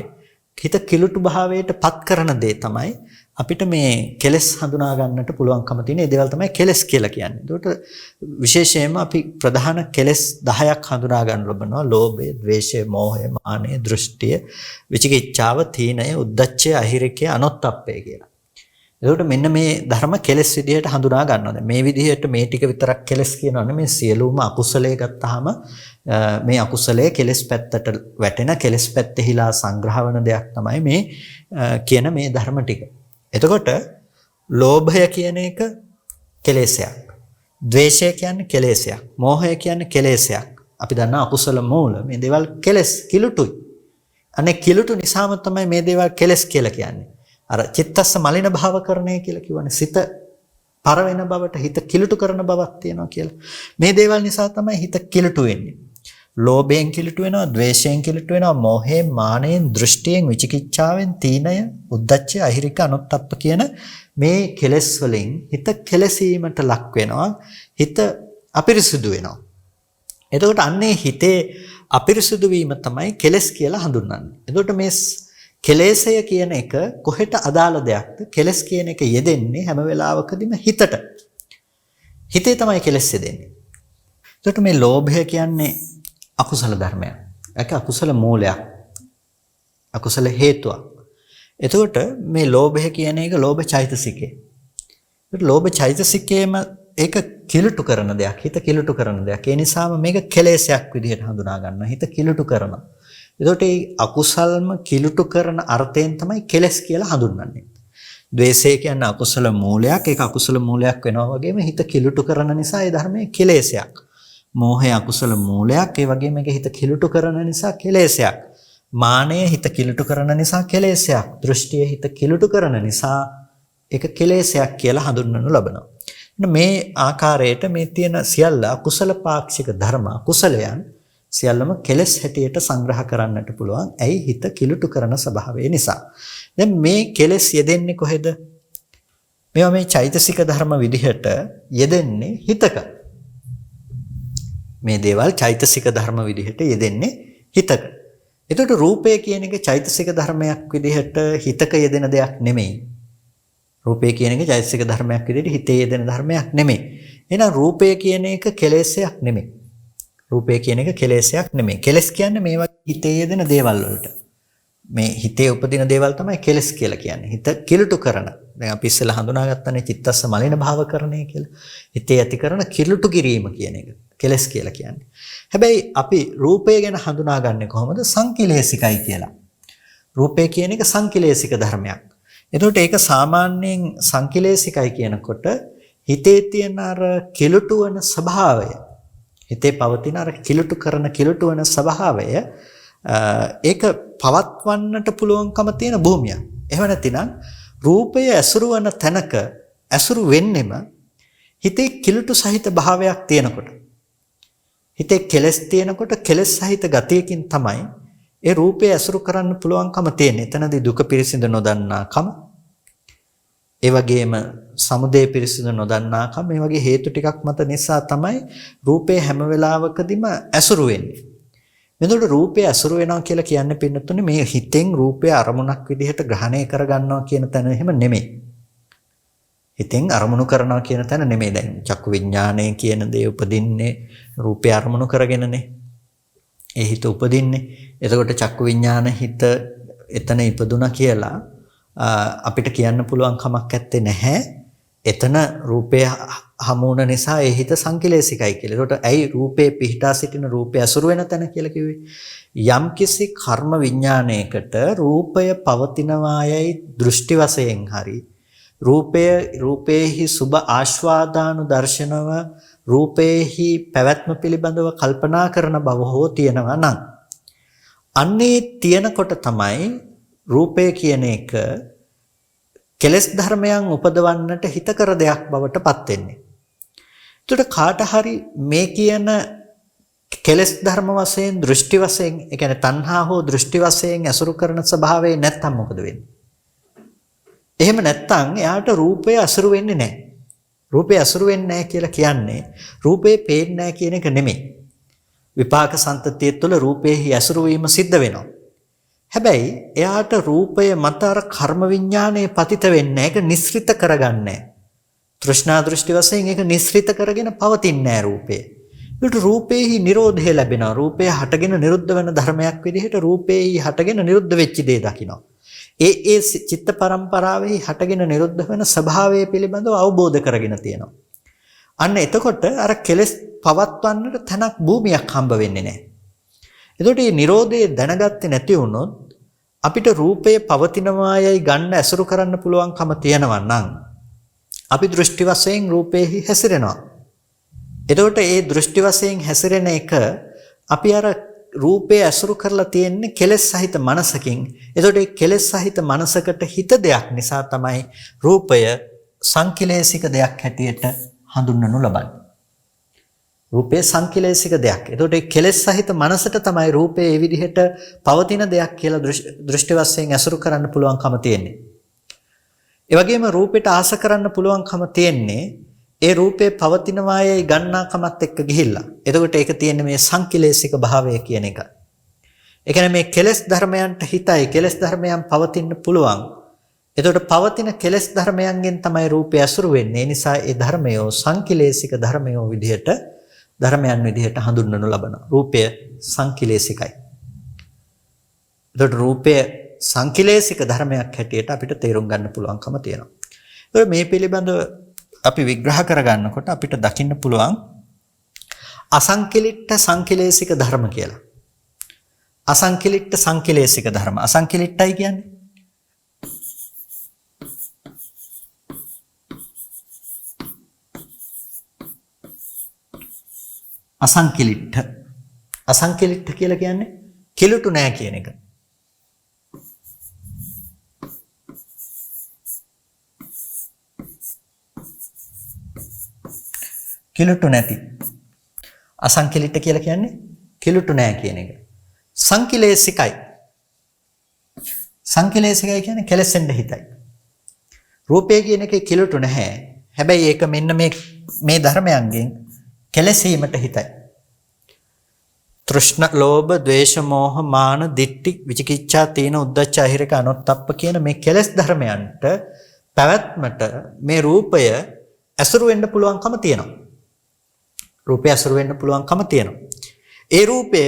හිත කිලුටු භාවයට පත් කරන දේ තමයි අපිට මේ කෙලස් හඳුනා ගන්නට පුළුවන්කම තියෙන. ඒ දේවල් තමයි කෙලස් කියලා කියන්නේ. එතකොට විශේෂයෙන්ම අපි ප්‍රධාන කෙලස් 10ක් හඳුනා ගන්න ලබනවා. ලෝභය, ද්වේෂය, මෝහය, මානය, දෘෂ්ටිය, විචිකිච්ඡාව, තීනය, උද්ධච්චය, අහිරිකය, අනොත්ප්පය කියලා. එතකොට මෙන්න මේ ධර්ම කෙලස් විදිහට හඳුනා ගන්නවා. දැන් මේ විදිහට මේ ටික විතරක් කෙලස් කියනවා නෙමෙයි සියලුම අකුසලයේ ගත්තාම මේ අකුසලයේ කෙලස් පැත්තට වැටෙන කෙලස් පැත්තෙහිලා සංග්‍රහ වන දෙයක් තමයි මේ කියන මේ ධර්ම ටික. එතකොට ලෝභය කියන එක කෙලෙසයක්. ද්වේෂය කියන්නේ කෙලෙසයක්. මෝහය කියන්නේ කෙලෙසයක්. අපි දන්නා අකුසල මූල මේ දේවල් කෙලස් කිලුටුයි. අනේ කිලුටු නිසාම තමයි මේ දේවල් කෙලස් කියලා කියන්නේ. අර චිත්තස්ස මලින භාවකරණය කියලා කියවනේ සිත පර වෙන බවට හිත කිලුටු කරන බවක් තියෙනවා කියලා. මේ දේවල් නිසා තමයි හිත කිලුටු වෙන්නේ. ලෝභයෙන් කිලුටු වෙනවා, ද්වේෂයෙන් කිලුටු වෙනවා, මෝහයෙන්, මානයෙන්, දෘෂ්ටියෙන්, විචිකිච්ඡාවෙන්, තීනය, උද්ධච්චය, අහිරික, අනුත්තප්ප කියන මේ කෙලස් වලින් හිත කෙලසීමට ලක් වෙනවා. හිත අපිරිසුදු වෙනවා. එතකොට අන්නේ හිතේ අපිරිසුදු වීම තමයි කෙලස් කියලා හඳුන්වන්නේ. එතකොට මේ කෙලෙසය කියන එක කොහෙට අදාළ දෙයක්ද? කෙලස් කියන එක යෙදෙන්නේ හැම වෙලාවකදීම හිතට. හිතේ තමයි කෙලස් යෙදෙන්නේ. එතකොට මේ ලෝභය කියන්නේ අකුසල ධර්මයක්. ඒක අකුසල මූලයක්. අකුසල හේතුවක්. එතකොට මේ ලෝභය කියන එක ලෝභ චෛතසිකය. ඒත් ලෝභ චෛතසිකයේම ඒක කිලුටු කරන දෙයක්. හිත කිලුටු කරන දෙයක්. ඒ නිසාම මේක කෙලෙසයක් විදිහට හඳුනා ගන්නවා. හිත කිලුටු කරනවා. එතකොට මේ අකුසල්ම කිලුටු කරන අර්ථයෙන් තමයි කෙලස් කියලා හඳුන්වන්නේ. ද්වේෂය කියන්නේ අකුසල මූලයක්. ඒක අකුසල මූලයක් වෙනවා වගේම හිත කිලුටු කරන නිසා ඒ ධර්මයේ කෙලෙසයක්. මෝහය අකුසල මූලයක්. ඒ වගේම මේක හිත කිලුටු කරන නිසා කෙලෙසයක්. මානය හිත කිලුටු කරන නිසා කෙලෙසයක්. දෘෂ්ටිය හිත කිලුටු කරන නිසා ඒක කෙලෙසයක් කියලා හඳුන්වනු ලබනවා. මේ ආකාරයට මේ තියෙන සියල්ල අකුසල පාක්ෂික ධර්ම කුසලයන් සියල්ලම කෙලස් හැටියට සංග්‍රහ කරන්නට පුළුවන්. ඇයි? හිත කිලුටු කරන ස්වභාවය නිසා. දැන් මේ කෙලස් යෙදෙන්නේ කොහෙද? මේවා මේ චෛතසික ධර්ම විදිහට යෙදෙන්නේ හිතක. මේ දේවල් චෛතසික ධර්ම විදිහට යෙදෙන්නේ හිතක. එතකොට රූපය කියන එක චෛතසික ධර්මයක් විදිහට හිතක යෙදෙන දෙයක් නෙමෙයි. රූපය කියන එක චෛතසික ධර්මයක් විදිහට හිතේ යෙදෙන ධර්මයක් නෙමෙයි. එහෙනම් රූපය කියන එක කෙලෙසයක් නෙමෙයි. රූපය කියන එක කෙලෙසයක් නෙමෙයි. කෙලස් කියන්නේ මේ වගේ හිතේ යෙදෙන දේවල් වලට. මේ හිතේ උපදින දේවල් තමයි කෙලස් කියලා කියන්නේ. හිත කිලුටු කරන. දැන් අපි ඉස්සෙල්ලා හඳුනාගත්තනේ චිත්තස්ස මලින භාවකරණය කියලා. හිතේ ඇති කරන කිලුටු කිරීම කියන එක කෙලස් කියලා කියන්නේ. හැබැයි අපි රූපය ගැන හඳුනාගන්නේ කොහොමද? සංකිලේශිකයි කියලා. රූපය කියන එක සංකිලේශික ධර්මයක්. එතකොට ඒක සාමාන්‍යයෙන් සංකිලේශිකයි කියනකොට හිතේ තියෙන අර කිලුටු වන ස්වභාවය, හිතේ පවතින අර කිලුටු කරන කිලුටු වන ස්වභාවය ඒක පවත්වන්නට පුළුවන්කම තියෙන භූමියක්. එහෙම නැතිනම් රූපය ඇසුරු වන තැනක ඇසුරු වෙන්නෙම හිතේ කිලුටු සහිත භාවයක් තියෙනකොට. හිතේ කෙලස් තියෙනකොට කෙලස් සහිත ගතියකින් තමයි ඒ රූපය ඇසුරු කරන්න පුළුවන්කම තියෙන්නේ. එතනදී දුක පිරිසිඳ නොදන්නාකම, ඒ වගේම සමුදය පිරිසිදු නොදන්නාකම මේ වගේ හේතු ටිකක් මත නිසා තමයි රූපේ හැම වෙලාවකදීම ඇසුරු වෙන්නේ. මෙතකොට රූපය ඇසුරු වෙනවා කියලා කියන්නේ පින්නතුනේ මේ හිතෙන් රූපය අරමුණක් විදිහට ග්‍රහණය කරගන්නවා කියන තැන එහෙම නෙමෙයි. හිතෙන් අරමුණු කරනවා කියන තැන නෙමෙයි. දැන් චක්කු විඥානය කියන දේ උපදින්නේ රූපය අරමුණු කරගෙනනේ. ඒ හිත උපදින්නේ. එතකොට චක්කු විඥාන හිත එතන ඉපදුනා කියලා අපිට කියන්න පුළුවන් කමක් නැත්තේ නැහැ. එතන රූපය හමු වුණ නිසා ඒ හිත සංකිලේශිකයි කියලා. ඒකට ඇයි රූපේ පිහිටා සිටින රූපය අසුරු වෙන තැන කියලා කිව්වේ? යම්කිසි කර්ම විඥානයකට රූපය පවතිනවායයි දෘෂ්ටි වශයෙන් හරි රූපේහි සුභ ආස්වාදානු දර්ශනව රූපේහි පැවැත්ම පිළිබඳව කල්පනා කරන බව හෝ තියෙනවා නම් අන්නේ තියෙනකොට තමයි රූපය කියන එක කෙලස් ධර්මයන් උපදවන්නට හිතකර දෙයක් බවට පත් වෙන්නේ. ඒකට කාට හරි මේ කියන කෙලස් ධර්ම වශයෙන් දෘෂ්ටි වශයෙන්, ඒ කියන්නේ තණ්හා හෝ දෘෂ්ටි වශයෙන් ඇසුරු කරන ස්වභාවය නැත්තම් මොකද වෙන්නේ? එහෙම නැත්තම් එයාට රූපය අසුරු වෙන්නේ නැහැ. රූපය අසුරු වෙන්නේ නැහැ කියලා කියන්නේ රූපේ පේන්නේ නැහැ කියන එක නෙමෙයි. විපාක සම්තතිය තුළ රූපේහි ඇසුරු වීම සිද්ධ වෙනවා. හැබැයි එයාට රූපය මත අර කර්ම විඥානයේ පතිත වෙන්නේ ඒක නිස්ෘත කරගන්නේ. තෘෂ්ණා දෘෂ්ටි වශයෙන් ඒක නිස්ෘත කරගෙන පවතින්නේ නැහැ රූපේ. ඒකට රූපේහි නිරෝධය ලැබෙනවා. රූපය හටගෙන නිරුද්ධ වෙන ධර්මයක් විදිහට රූපේහි හටගෙන නිරුද්ධ වෙච්ච දේ දකිනවා. ඒ චිත්ත පරම්පරාවේ හටගෙන නිරුද්ධ වෙන ස්වභාවය පිළිබඳව අවබෝධ කරගෙන තියෙනවා. අන්න එතකොට අර කෙලෙස් පවත්වන්නට තැනක් භූමියක් හම්බ වෙන්නේ නැහැ. එතකොට මේ Nirodhe දැනගත්තේ නැති වුණොත් අපිට රූපය පවතිනවායයි ගන්න ඇසුරු කරන්න පුළුවන්කම තියෙනවා නම් අපි දෘෂ්ටි වශයෙන් රූපේහි හැසිරෙනවා. එතකොට ඒ දෘෂ්ටි වශයෙන් හැසිරෙන එක අපි අර රූපේ ඇසුරු කරලා තියෙන්නේ කෙලෙස් සහිත මනසකින්. එතකොට ඒ කෙලෙස් සහිත මනසකට හිත දෙයක් නිසා තමයි රූපය සංකිලේශික දෙයක් හැටියට හඳුන්වනු ලබන්නේ. රූපේ සංකිලේශික දෙයක්. එතකොට ඒ කෙලෙස් සහිත මනසට තමයි රූපේ මේ විදිහට පවතින දෙයක් කියලා දෘෂ්ටි වශයෙන් ඇසුරු කරන්න පුළුවන්කම තියෙන්නේ. ඒ වගේම රූපෙට ආස කරන්න පුළුවන්කම තියෙන්නේ ඒ රූපේ පවතිනවායයි ගන්නාකමත් එක්ක ගිහිල්ලා. එතකොට ඒක තියෙන්නේ මේ සංකිලේශික භාවය කියන එක. ඒ කියන්නේ මේ කෙලෙස් ධර්මයන්ට හිතයි කෙලෙස් ධර්මයන් පවතින්න පුළුවන්. එතකොට පවතින කෙලෙස් ධර්මයන්ගෙන් තමයි රූපය අසුරු වෙන්නේ. ඒ නිසා ඒ ධර්මයෝ සංකිලේශික ධර්මයෝ විදිහට ධර්මයන් විදිහට හඳුන්වනු ලබනවා. රූපය සංකිලේශිකයි. එතකොට රූපය සංකිලේශික ධර්මයක් හැටියට අපිට තේරුම් ගන්න පුළුවන්කම තියෙනවා. එතකොට මේ පිළිබඳව අපි විග්‍රහ කරගන්නකොට අපිට දකින්න පුළුවන් අසංකිලිට්ඨ සංකිලේශික ධර්ම කියලා. අසංකිලිට්ඨ සංකිලේශික ධර්ම. අසංකිලිට්ඨයි කියන්නේ අසංකිලිට්ඨ. අසංකිලිට්ඨ කියලා කියන්නේ කිලුටු නෑ කියන එක. කිලුටු නැති. අසංකිලිට්ඨ කියලා කියන්නේ කිලුටු නෑ කියන එක. සංකිලේශිකයි. සංකිලේශිකයි කියන්නේ කෙලෙසෙන්න හිතයි. රූපය කියන එකේ කිලුටු නැහැ. හැබැයි ඒක මෙන්න මේ ධර්මයන්ගෙන් කෙලසීමට හිතයි. තෘෂ්ණ, ලෝභ, ද්වේෂ, මෝහ, මාන, දිට්ඨි, විචිකිච්ඡා, තීන, උද්ධච්ච, අහිරික, අනොත්තප්ප කියන මේ කෙලස් ධර්මයන්ට පැවැත්මට මේ රූපය ඇසුරු වෙන්න පුළුවන්කම තියෙනවා. රූපය ඇසුරු වෙන්න පුළුවන්කම තියෙනවා. ඒ රූපය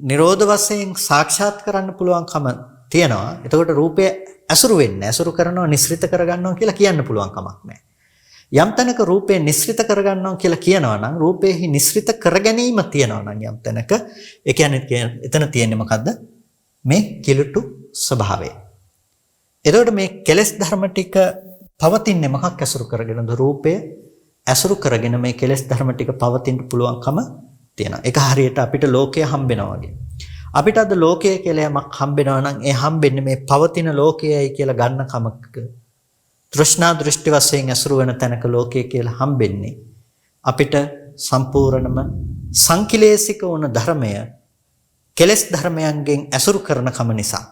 නිරෝධ වශයෙන් සාක්ෂාත් කරන්න පුළුවන්කම තියෙනවා. එතකොට රූපය ඇසුරු වෙන්නේ, ඇසුරු කරනවා, නිස්ෘත කරගන්නවා කියලා කියන්න පුළුවන් කමක් නැහැ. යම් තැනක රූපේ නිස්ෘත කරගන්නවා කියලා කියනවා නම් රූපේහි නිස්ෘත කර ගැනීම තියෙනවා නම් යම් තැනක ඒ කියන්නේ එතන තියෙන්නේ මොකද්ද? මේ කිලුටු ස්වභාවය. එතකොට මේ කෙලෙස් ධර්ම ටික පවතින්නේ මොකක් ඇසුරු කරගෙනද? රූපය ඇසුරු කරගෙන මේ කෙලෙස් ධර්ම ටික පවතින්න පුළුවන්කම තියෙනවා. ඒක හරියට අපිට ලෝකය හම්බෙනවා වගේ. අපිට අද ලෝකය කියලා යමක් හම්බෙනවා නම් ඒ හම්බෙන්නේ මේ පවතින ලෝකයයි කියලා ගන්න කමක. තෘෂ්ණා දෘෂ්ටි වශයෙන් ඇසුරු වෙන තැනක ලෝකය කියලා හම්බෙන්නේ අපිට සම්පූර්ණම සංකිලේශික වුණ ධර්මය කෙලෙස් ධර්මයන්ගෙන් ඇසුරු කරන කම නිසා.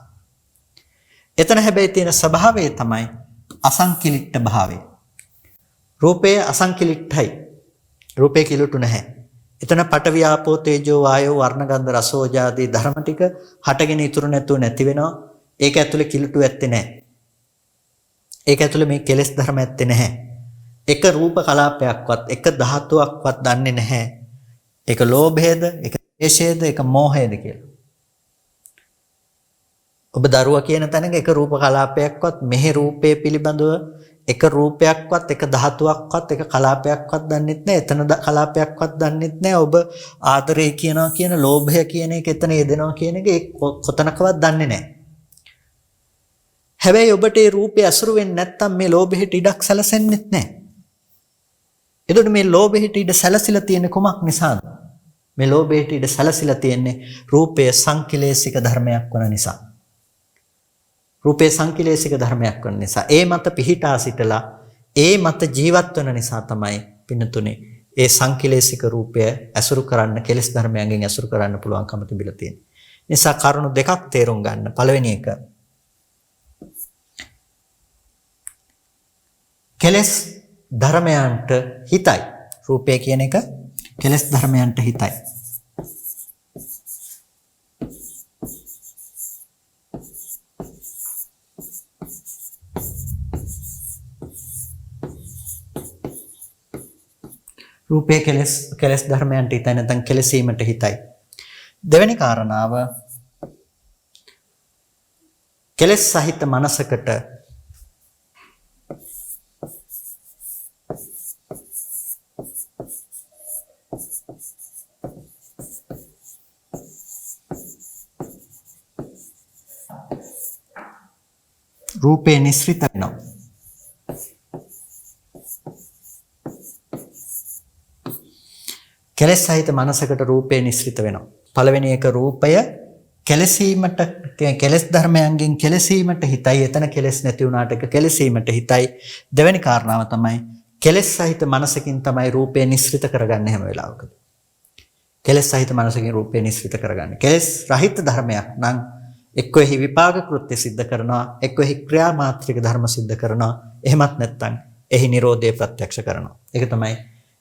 එතන හැබැයි තියෙන ස්වභාවය තමයි අසංකිලිට්ඨ භාවය. රූපය අසංකිලිට්ඨයි. රූපේ කිලුටු නැහැ. එතන පඨවි ආපෝ තේජෝ වායෝ වර්ණ ගන්ධ රස ඕජ ආදී ධර්ම ටික හටගෙන ඉතුරු නැතුව නැති වෙනවා. ඒක ඇතුලේ කිලුටු ඇත්තේ නැහැ. ඒක ඇතුලේ මේ කෙලෙස් ධර්ම ඇත්තේ නැහැ. එක රූප කලාපයක්වත් එක ධාතුවක්වත් දන්නේ නැහැ. ඒක ලෝභයේද, ඒක ද්වේෂයේද, ඒක මෝහයේද කියලා. ඔබ දරුවා කියන තැනක එක රූප කලාපයක්වත් මෙහි රූපයේ පිළිබඳව එක රූපයක්වත් එක ධාතුවක්වත් එක කලාපයක්වත් දන්නෙත් නැහැ. එතන කලාපයක්වත් දන්නෙත් නැහැ. ඔබ ආදරය කියනවා කියන ලෝභය කියන එක එතන යෙදෙනවා කියන එක ඒ කොතනකවත් දන්නේ නැහැ. හැබැයි ඔබට ඒ රූපය අසුරු වෙන්නේ නැත්නම් මේ ලෝභෙට ඉඩක් සැලසෙන්නෙත් නැහැ. එතකොට මේ ලෝභෙට ඉඩ සැලසිලා තියෙන්නේ කොමක් නිසාද? මේ ලෝභෙට ඉඩ සැලසිලා තියෙන්නේ රූපය සංකිලේශික ධර්මයක් වන නිසා. රූපේ සංකිලේශික ධර්මයක් වන නිසා. ඒ මත පිහිටා සිටලා ඒ මත ජීවත් වෙන නිසා තමයි පින්නතුනේ ඒ සංකිලේශික රූපය ඇසුරු කරන්න කෙලෙස් ධර්මයන්ගෙන් ඇසුරු කරන්න පුළුවන්කම තිබිලා තියෙන්නේ. නිසා කරුණු දෙකක් තේරුම් ගන්න. පළවෙනි එක කෙලෙස් ධර්මයන්ට හිතයි. රූපය කියන එක කෙලෙස් ධර්මයන්ට හිතයි. රූපේ කෙලෙස් ධර්මයන්ට හිතයි නැත්නම් කෙලසීමට හිතයි. දෙවෙනි කාරණාව කෙලෙස් සහිත මනසකට රූපේ නිස්ෘත වෙනවා. කෙලෙස් සහිත මනසකට රූපේ නිස්ෘත වෙනවා. පළවෙනි එක රූපය කෙලසීමට කෙලස් ධර්මයන්ගෙන් කෙලසීමට හිතයි. එතන කෙලස් නැති වුණාට ඒක කෙලසීමට හිතයි. දෙවෙනි කාරණාව තමයි කෙලස් සහිත මනසකින් තමයි රූපේ නිස්ෘත කරගන්නේ හැම වෙලාවකදී. කෙලස් සහිත මනසකින් රූපේ නිස්ෘත කරගන්නේ. කෙලස් රහිත ධර්මයක් නම් එක්කෝ එහි විපාක කෘත්‍ය සිද්ධ කරනවා, එක්කෝ එහි ක්‍රියා මාත්‍රික ධර්ම සිද්ධ කරනවා. එහෙමත් නැත්නම් එහි Nirodhe ප්‍රත්‍යක්ෂ කරනවා. ඒක තමයි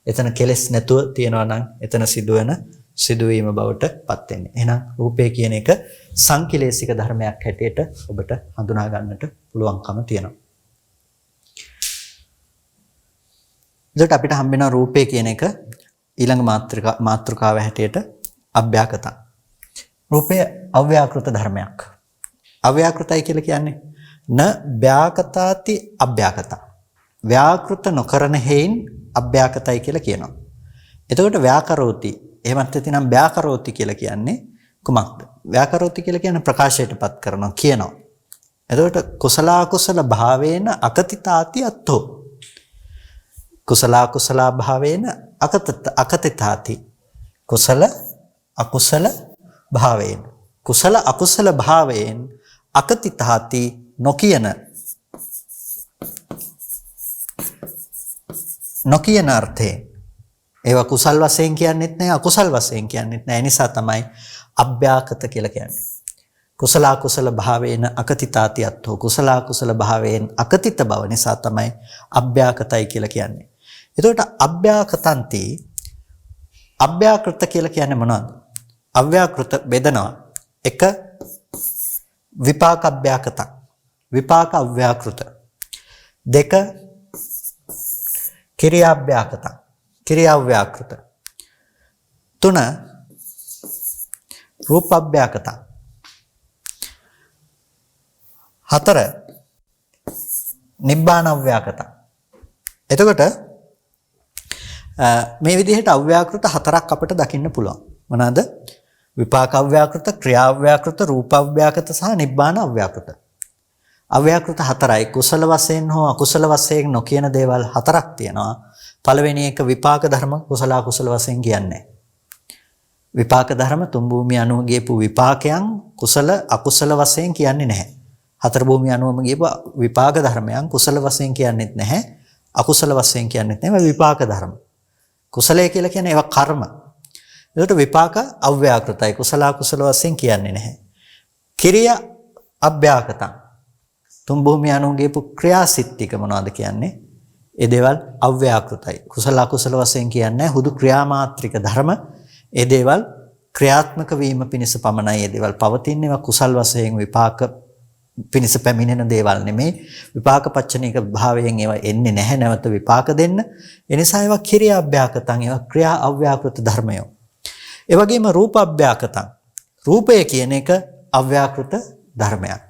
එතන කෙලස් නැතුව තියනවා නම් එතන සිදුවෙන සිදුවීම බවට පත් වෙන්නේ. එහෙනම් රූපය කියන එක සංකිලේශික ධර්මයක් හැටියට ඔබට හඳුනා ගන්නට පුළුවන්කම තියෙනවා. එතකොට අපිට හම්බ වෙන රූපය කියන එක ඊළඟ මාත්‍රිකාව හැටියට අභ්‍යාකත. රූපය අව්‍යාකෘත ධර්මයක්. අව්‍යාකෘතයි කියලා කියන්නේ න ව්‍යාකතාති අභ්‍යාකත. ව්‍යාකෘත නොකරන හේයින් අභ්‍යාකතයි කියලා කියනවා. එතකොට ව්‍යාකරෝති එහෙමත් නැතිනම් ව්‍යාකරෝති කියලා කියන්නේ කුමක්ද? ව්‍යාකරෝති කියලා කියන්නේ ප්‍රකාශයටපත් කරනවා කියනවා. එතකොට කුසල අකුසල භාවේන අකතිතාති අත්තෝ. කුසල අකුසල භාවේන අකතිතාති. කුසල අකුසල භාවයෙන් කුසල අකුසල භාවයෙන් අකතිතාති නොකියන අර්ථයෙන් ඒවා කුසල් වශයෙන් කියන්නෙත් නැහැ අකුසල් වශයෙන් කියන්නෙත් නැහැ. ඒ නිසා තමයි අභ්‍යාකත කියලා කියන්නේ. කුසල අකුසල භාවයෙන් අකතිතාති අත්තෝ. කුසල අකුසල භාවයෙන් අකතිත බව නිසා තමයි අභ්‍යාකතයි කියලා කියන්නේ. එතකොට අභ්‍යාකතන්ති අභ්‍යාකෘත කියලා කියන්නේ මොනවද? අව්‍යාකෘත බෙදනවා. එක විපාක අභ්‍යාකත. විපාක අව්‍යාකෘත. දෙක ක්‍රියා අභ්‍යාකත. ක්‍රියා අව්‍යාකෘත. තුන රූප අභ්‍යාකත. හතර නිබ්බාන අව්‍යාකත. එතකොට මේ විදිහට අව්‍යාකෘත හතරක් අපිට දකින්න පුළුවන්. මොනවාද? විපාක අව්‍යාකෘත, ක්‍රියා අව්‍යාකෘත, රූප අව්‍යාකෘත සහ නිබ්බාන අව්‍යාකෘත. අව්‍යාකෘත හතරයි. කුසල වශයෙන් හෝ අකුසල වශයෙන් නොකියන දේවල් හතරක් තියෙනවා. පළවෙනි එක විපාක ධර්ම කුසල අකුසල වශයෙන් කියන්නේ. විපාක ධර්ම තුන් භූමිය අනුව ගියපු විපාකයන් කුසල අකුසල වශයෙන් කියන්නේ නැහැ. හතර භූමිය අනුවම ගියපු විපාක ධර්මයන් කුසල වශයෙන් කියන්නේත් නැහැ. අකුසල වශයෙන් කියන්නේත් නැහැ. විපාක ධර්ම. කුසලය කියලා කියන්නේ ඒවා කර්ම. ඒකට විපාක අව්‍යාකෘතයි. කුසල අකුසල වශයෙන් කියන්නේ නැහැ. ක්‍රියා අභ්‍යාකතං. තුන් භූමිය අනුව ගියපු ක්‍රියාසිටික මොනවද කියන්නේ? ඒ දේවල් අව්‍යාකෘතයි. කුසල අකුසල වශයෙන් කියන්නේ හුදු ක්‍රියාමාත්‍රික ධර්ම. ඒ දේවල් ක්‍රියාත්මක වීම පිණිස පමණයි. ඒ දේවල් පවතින්නේ ඒවා කුසල් වශයෙන් විපාක පිණිස පැමිණෙන දේවල් නෙමෙයි. විපාක පච්චනික භාවයෙන් ඒවා එන්නේ නැහැ නැවත විපාක දෙන්න. ඒ නිසා ඒවා ක්‍රියා අභ්‍යාකතං. ඒවා ක්‍රියා අව්‍යාකෘත ධර්මය. ඒ වගේම රූප අභ්‍යාකතං. රූපය කියන එක අව්‍යාකෘත ධර්මයක්.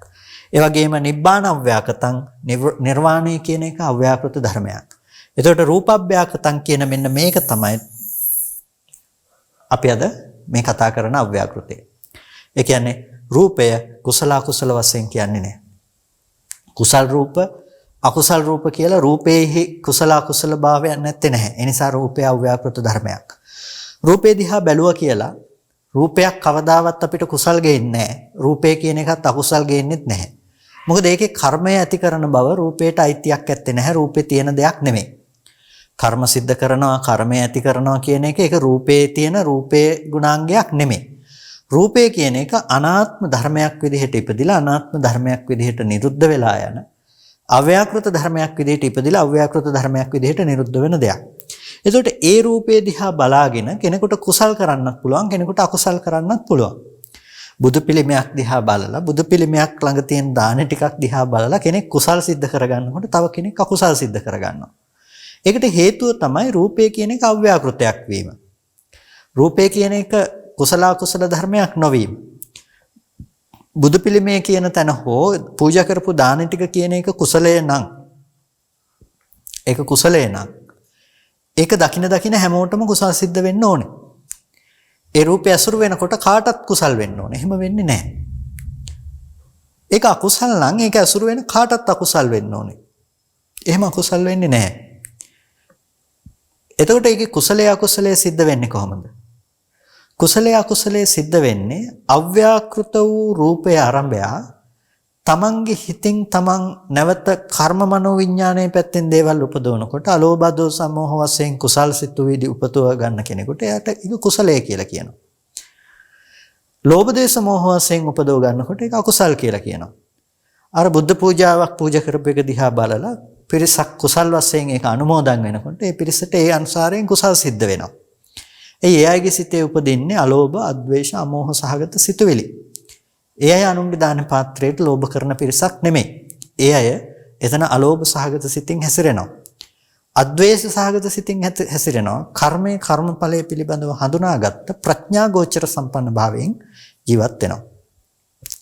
ඒ වගේම නිබ්බාන අව්‍යාකතං. නිර්වාණය කියන එක අව්‍යාකෘත ධර්මයක්. එතකොට රූප අභ්‍යාකතං කියන මෙන්න මේක තමයි අපි අද මේ කතා කරන අව්‍යාකෘතය. ඒ කියන්නේ රූපය කුසල අකුසල වශයෙන් කියන්නේ නැහැ. කුසල් රූප අකුසල් රූප කියලා රූපේහි කුසල අකුසල භාවයක් නැත්තේ නැහැ. ඒ නිසා රූපය අව්‍යාකෘත ධර්මයක්. රූපේ දිහා බැලුවා කියලා රූපයක් කවදාවත් අපිට කුසල් ගේන්නේ නැහැ. රූපේ කියන එකත් අකුසල් ගේන්නෙත් නැහැ. මොකද ඒකේ කර්මය ඇති කරන බව රූපේට අයිතියක් ඇත්තේ නැහැ. රූපේ තියෙන දෙයක් නෙමෙයි. කර්ම සිද්ධ කරනවා, කර්මය ඇති කරනවා කියන එක ඒක රූපේ තියෙන රූපේ ගුණාංගයක් නෙමෙයි. රූපය කියන එක අනාත්ම ධර්මයක් විදිහට ඉපදිලා අනාත්ම ධර්මයක් විදිහට නිරුද්ධ වෙලා යන අව්‍යාකෘත ධර්මයක් විදිහට ඉපදිලා අව්‍යාකෘත ධර්මයක් විදිහට නිරුද්ධ වෙන දෙයක්. එතකොට ඒ රූපේ දිහා බලාගෙන කෙනෙකුට කුසල් කරන්නත් පුළුවන්, කෙනෙකුට අකුසල් කරන්නත් පුළුවන්. බුදු පිළිමයක් දිහා බලලා බුදු පිළිමයක් ළඟ තියෙන දාන ටිකක් දිහා බලලා කෙනෙක් කුසල් සිද්ධ කරගන්නකොට තව කෙනෙක් අකුසල් සිද්ධ කරගන්නවා. ඒකට හේතුව තමයි රූපය කියන එක අව්‍යාකෘතයක් වීම. රූපය කියන එක කුසල අකුසල ධර්මයක් නොවීම. බුදු පිළිමේ කියන තැන හෝ පූජා කරපු දාන ටික කියන එක කුසලය නම් ඒක කුසලය නම් ඒක දකින හැමෝටම කුසල් සිද්ධ වෙන්න ඕනේ. ඒ රූපය අසුරු වෙනකොට කාටත් කුසල් වෙන්න ඕනේ. එහෙම වෙන්නේ නැහැ. ඒක අකුසල් නම් ඒක අසුරු වෙන කාටත් අකුසල් වෙන්න ඕනේ. එහෙම අකුසල් වෙන්නේ නැහැ. එතකොට ඒකේ කුසලයේ අකුසලයේ සිද්ධ වෙන්නේ කොහොමද? කුසලයේ අකුසලයේ සිද්ධ වෙන්නේ අව්‍යාකෘත වූ රූපයේ ආරම්භය තමන්ගේ හිතින් තමන් නැවත කර්ම මනෝ විඥානයේ පැත්තෙන් දේවල් උපදවනකොට අලෝභ දෝස සමෝහ වශයෙන් කුසල් සිතුවිලි උපතව ගන්න කෙනෙකුට එයාට ඒක කුසලයේ කියලා කියනවා. ලෝභ දේශ මොහ වශයෙන් උපදව ගන්නකොට ඒක අකුසල් කියලා කියනවා. අර බුද්ධ පූජාවක් පූජා කරපු එක දිහා බලලා පිරිසක් කුසල් වශයෙන් ඒක අනුමෝදන් වෙනකොට ඒ පිරිසට ඒ අනුසාරයෙන් කුසල් සිද්ධ වෙනවා. ඒ අයගේ සිතේ උපදින්නේ අලෝභ, අද්වේෂ, අමෝහ සහගත සිතුවිලි. ඒ අය අනුන්ගේ දාන පාත්‍රයට ලෝභ කරන පිරිසක් නෙමෙයි. ඒ අය එතන අලෝභ සහගත සිතින් හැසිරෙනවා. අද්වේෂ සහගත සිතින් හැසිරෙනවා. කර්මයේ කර්මඵලයේ පිළිබඳව හඳුනාගත්ත ප්‍රඥා ගෝචර සම්පන්න භාවයෙන් ජීවත් වෙනවා.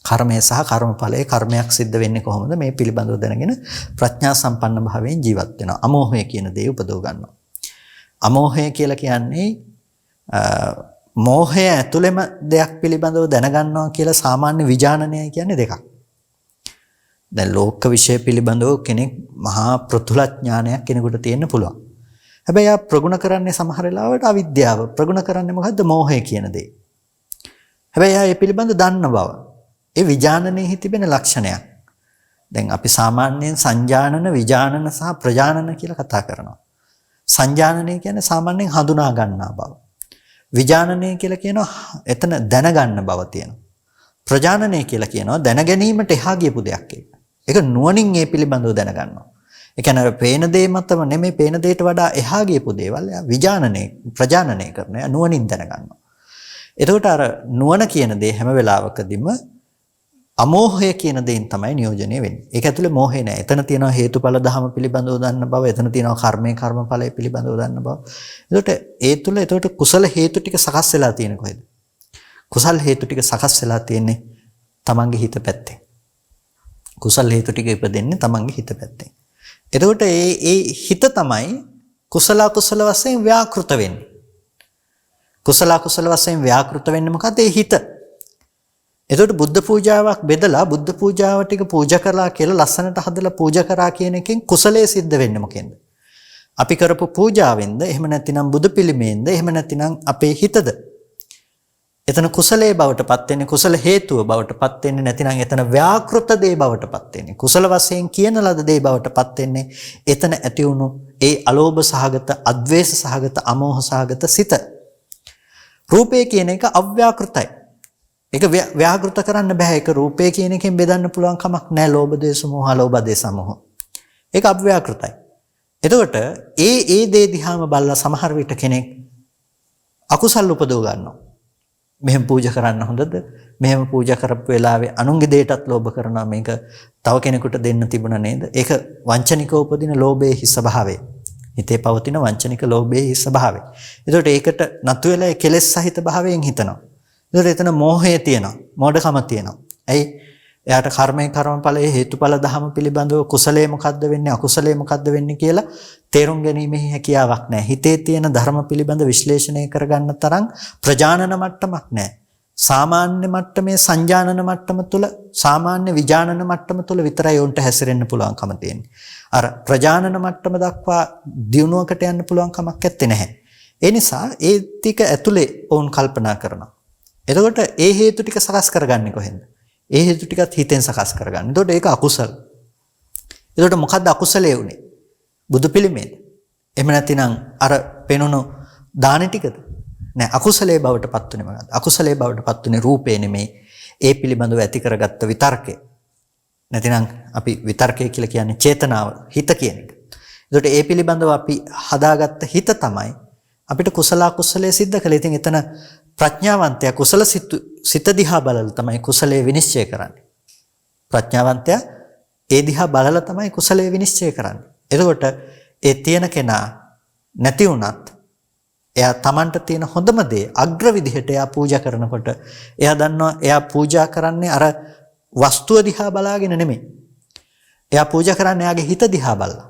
කර්මය සහ කර්මඵලයේ කර්මයක් සිද්ධ වෙන්නේ කොහොමද මේ පිළිබඳව දැනගෙන ප්‍රඥා සම්පන්න භාවයෙන් ජීවත් වෙනවා. අමෝහය කියන දේ උපදව ගන්නවා. අමෝහය කියලා කියන්නේ මෝහය ඇතුළෙම දෙයක් පිළිබඳව දැනගන්නවා කියලා සාමාන්‍ය විඥානනය කියන්නේ දෙකක්. දැන් ලෝක විශ්ය පිළිබඳව කෙනෙක් මහා ප්‍රතුල ඥානයක් කෙනෙකුට තියෙන්න පුළුවන්. හැබැයි ආ ප්‍රගුණ කරන්නේ සමහර වෙලාවට අවිද්‍යාව. ප්‍රගුණ කරන්නේ මොකද්ද? මෝහය කියන දේ. හැබැයි ආ ඒ පිළිබඳව දන්න බව. ඒ විඥානනයේ තිබෙන ලක්ෂණයක්. දැන් අපි සාමාන්‍යයෙන් සංජානන, විඥානන සහ ප්‍රජානන කියලා කතා කරනවා. සංජානනය කියන්නේ සාමාන්‍යයෙන් හඳුනා ගන්නා බව. විඥානනය කියලා කියනවා එතන දැනගන්න බව තියෙනවා. ප්‍රජානනය කියලා කියනවා දැන ගැනීමට එහා ගියපු දෙයක් ඒක. ඒක නුවණින් ඒ පිළිබඳව දැනගන්නවා. ඒ කියන්නේ පේන දේ මතම නෙමෙයි පේන දෙයට වඩා එහා ගියපු දේවල් විඥානනය ප්‍රජානනය කරන නුවණින් දැනගන්නවා. එතකොට අර නුවණ කියන දේ හැම වෙලාවකදීම අමෝහය කියන දෙයින් තමයි නියෝජනය වෙන්නේ. ඒක ඇතුලේ මෝහය නෑ. එතන තියෙනවා හේතුඵල ධම පිළිබඳව දන්න බව, එතන තියෙනවා කර්මයේ කර්මඵලයේ පිළිබඳව දන්න බව. එතකොට ඒ තුල එතකොට කුසල හේතු ටික සකස් වෙලා තියෙන කොහෙද? කුසල් හේතු ටික සකස් වෙලා තියෙන්නේ තමන්ගේ හිත පැත්තේ. කුසල් හේතු ටික ඉපදෙන්නේ තමන්ගේ හිත පැත්තේ. එතකොට ඒ හිත තමයි කුසල අකුසල වශයෙන් ව්‍යාකෘත වෙන්නේ. කුසල අකුසල වශයෙන් ව්‍යාකෘත වෙන්නේ මොකද? ඒ හිත. එතකොට බුද්ධ පූජාවක් බෙදලා බුද්ධ පූජාව ටික පූජා කරලා කියලා ලස්සනට හදලා පූජා කරා කියන එකෙන් කුසලයේ සිද්ධ වෙන්නේ මොකෙන්ද? අපි කරපු පූජාවෙන්ද? එහෙම නැතිනම් බුදු පිළිමේන්ද? එහෙම නැතිනම් අපේ හිතද? එතන කුසලයේ බවටපත් වෙන්නේ කුසල හේතුව බවටපත් වෙන්නේ නැතිනම් එතන ව්‍යාකෘත දේ බවටපත් වෙන්නේ කුසල වශයෙන් කියන ලද දේ බවටපත් වෙන්නේ එතන ඇති වුණු ඒ අලෝභ සහගත, අද්වේෂ සහගත, අමෝහ සහගත සිත. රූපය කියන එක අව්‍යාකෘතයි. ඒක ව්‍යාකෘත කරන්න බෑ. ඒක රූපය කියන එකෙන් බෙදන්න පුළුවන් කමක් නැහැ. ලෝභ දේශ මොහ, අලෝභ දේශ මොහ. ඒක අව්‍යාකෘතයි. එතකොට ඒ දේ දිහාම බලලා සමහර විට කෙනෙක් අකුසල් උපදව ගන්නවා. මෙහෙම පූජා කරන්න හොඳද? මෙහෙම පූජා කරපු වෙලාවේ අනුන්ගේ දෙයටත් ලෝභ කරනවා. මේක තව කෙනෙකුට දෙන්න තිබුණා නේද? ඒක වංචනිකව උපදින ලෝභයේ හිස් ස්වභාවය. හිතේ පවතින වංචනික ලෝභයේ හිස් ස්වභාවය. එතකොට ඒකට නතු වෙලා ඒ කෙලෙස් සහිත භාවයෙන් හිතනවා. එතකොට එතන මෝහය තියෙනවා. මෝඩකම තියෙනවා. ඇයි? එයාට කර්මයේ කර්මඵලයේ හේතුඵල ධම පිළිබඳව කුසලයේ මොකද්ද වෙන්නේ, අකුසලයේ මොකද්ද වෙන්නේ කියලා තේරුම් ගැනීමේ හැකියාවක් නැහැ. හිතේ තියෙන ධර්ම පිළිබඳ විශ්ලේෂණය කරගන්න තරම් ප්‍රජානන මට්ටමක් නැහැ. සාමාන්‍ය මට්ටමේ සංජානන මට්ටම තුල, සාමාන්‍ය විජානන මට්ටම තුල විතරයි උන්ට හැසිරෙන්න පුළුවන්කම තියෙන්නේ. අර ප්‍රජානන මට්ටම දක්වා දියුණුවකට යන්න පුළුවන් කමක් නැත්තේ නැහැ. ඒ නිසා ඒ ටික ඇතුලේ වුන් කල්පනා කරනවා. එතකොට ඒ හේතු ටික සකස් කරගන්නේ කොහෙන්ද? ඒ හේතු ටිකත් හිතෙන් සකස් කරගන්න. එතකොට ඒක අකුසල. එතකොට මොකද්ද අකුසලයේ උනේ? බුදු පිළිමේද? එහෙම නැතිනම් අර පෙනුණු දාන ටිකද? නෑ, අකුසලයේ බවටපත් උනේ මොකද්ද? අකුසලයේ බවටපත් උනේ රූපේ නෙමෙයි. ඒ පිළිබඳව ඇති කරගත්ත විතර්කය. නැතිනම් අපි විතර්කය කියලා කියන්නේ චේතනාව, හිත කියන එක. එතකොට ඒ පිළිබඳව අපි හදාගත්ත හිත තමයි අපිට කුසල අකුසලයේ සිද්ධ කළේ. ඉතින් එතන ප්‍රඥාවන්තයා කුසල සිත දිහා බලලා තමයි කුසලයේ විනිශ්චය කරන්නේ. ප්‍රඥාවන්තයා ඒ දිහා බලලා තමයි කුසලයේ විනිශ්චය කරන්නේ. එතකොට ඒ තියෙන කෙනා නැති වුණත් එයා Tamanට තියෙන හොඳම දේ අග්‍ර විදිහට එයා පූජා කරනකොට එයා දන්නවා එයා පූජා කරන්නේ අර වස්තුව දිහා බලාගෙන නෙමෙයි. එයා පූජා කරන්නේ එයාගේ හිත දිහා බලලා.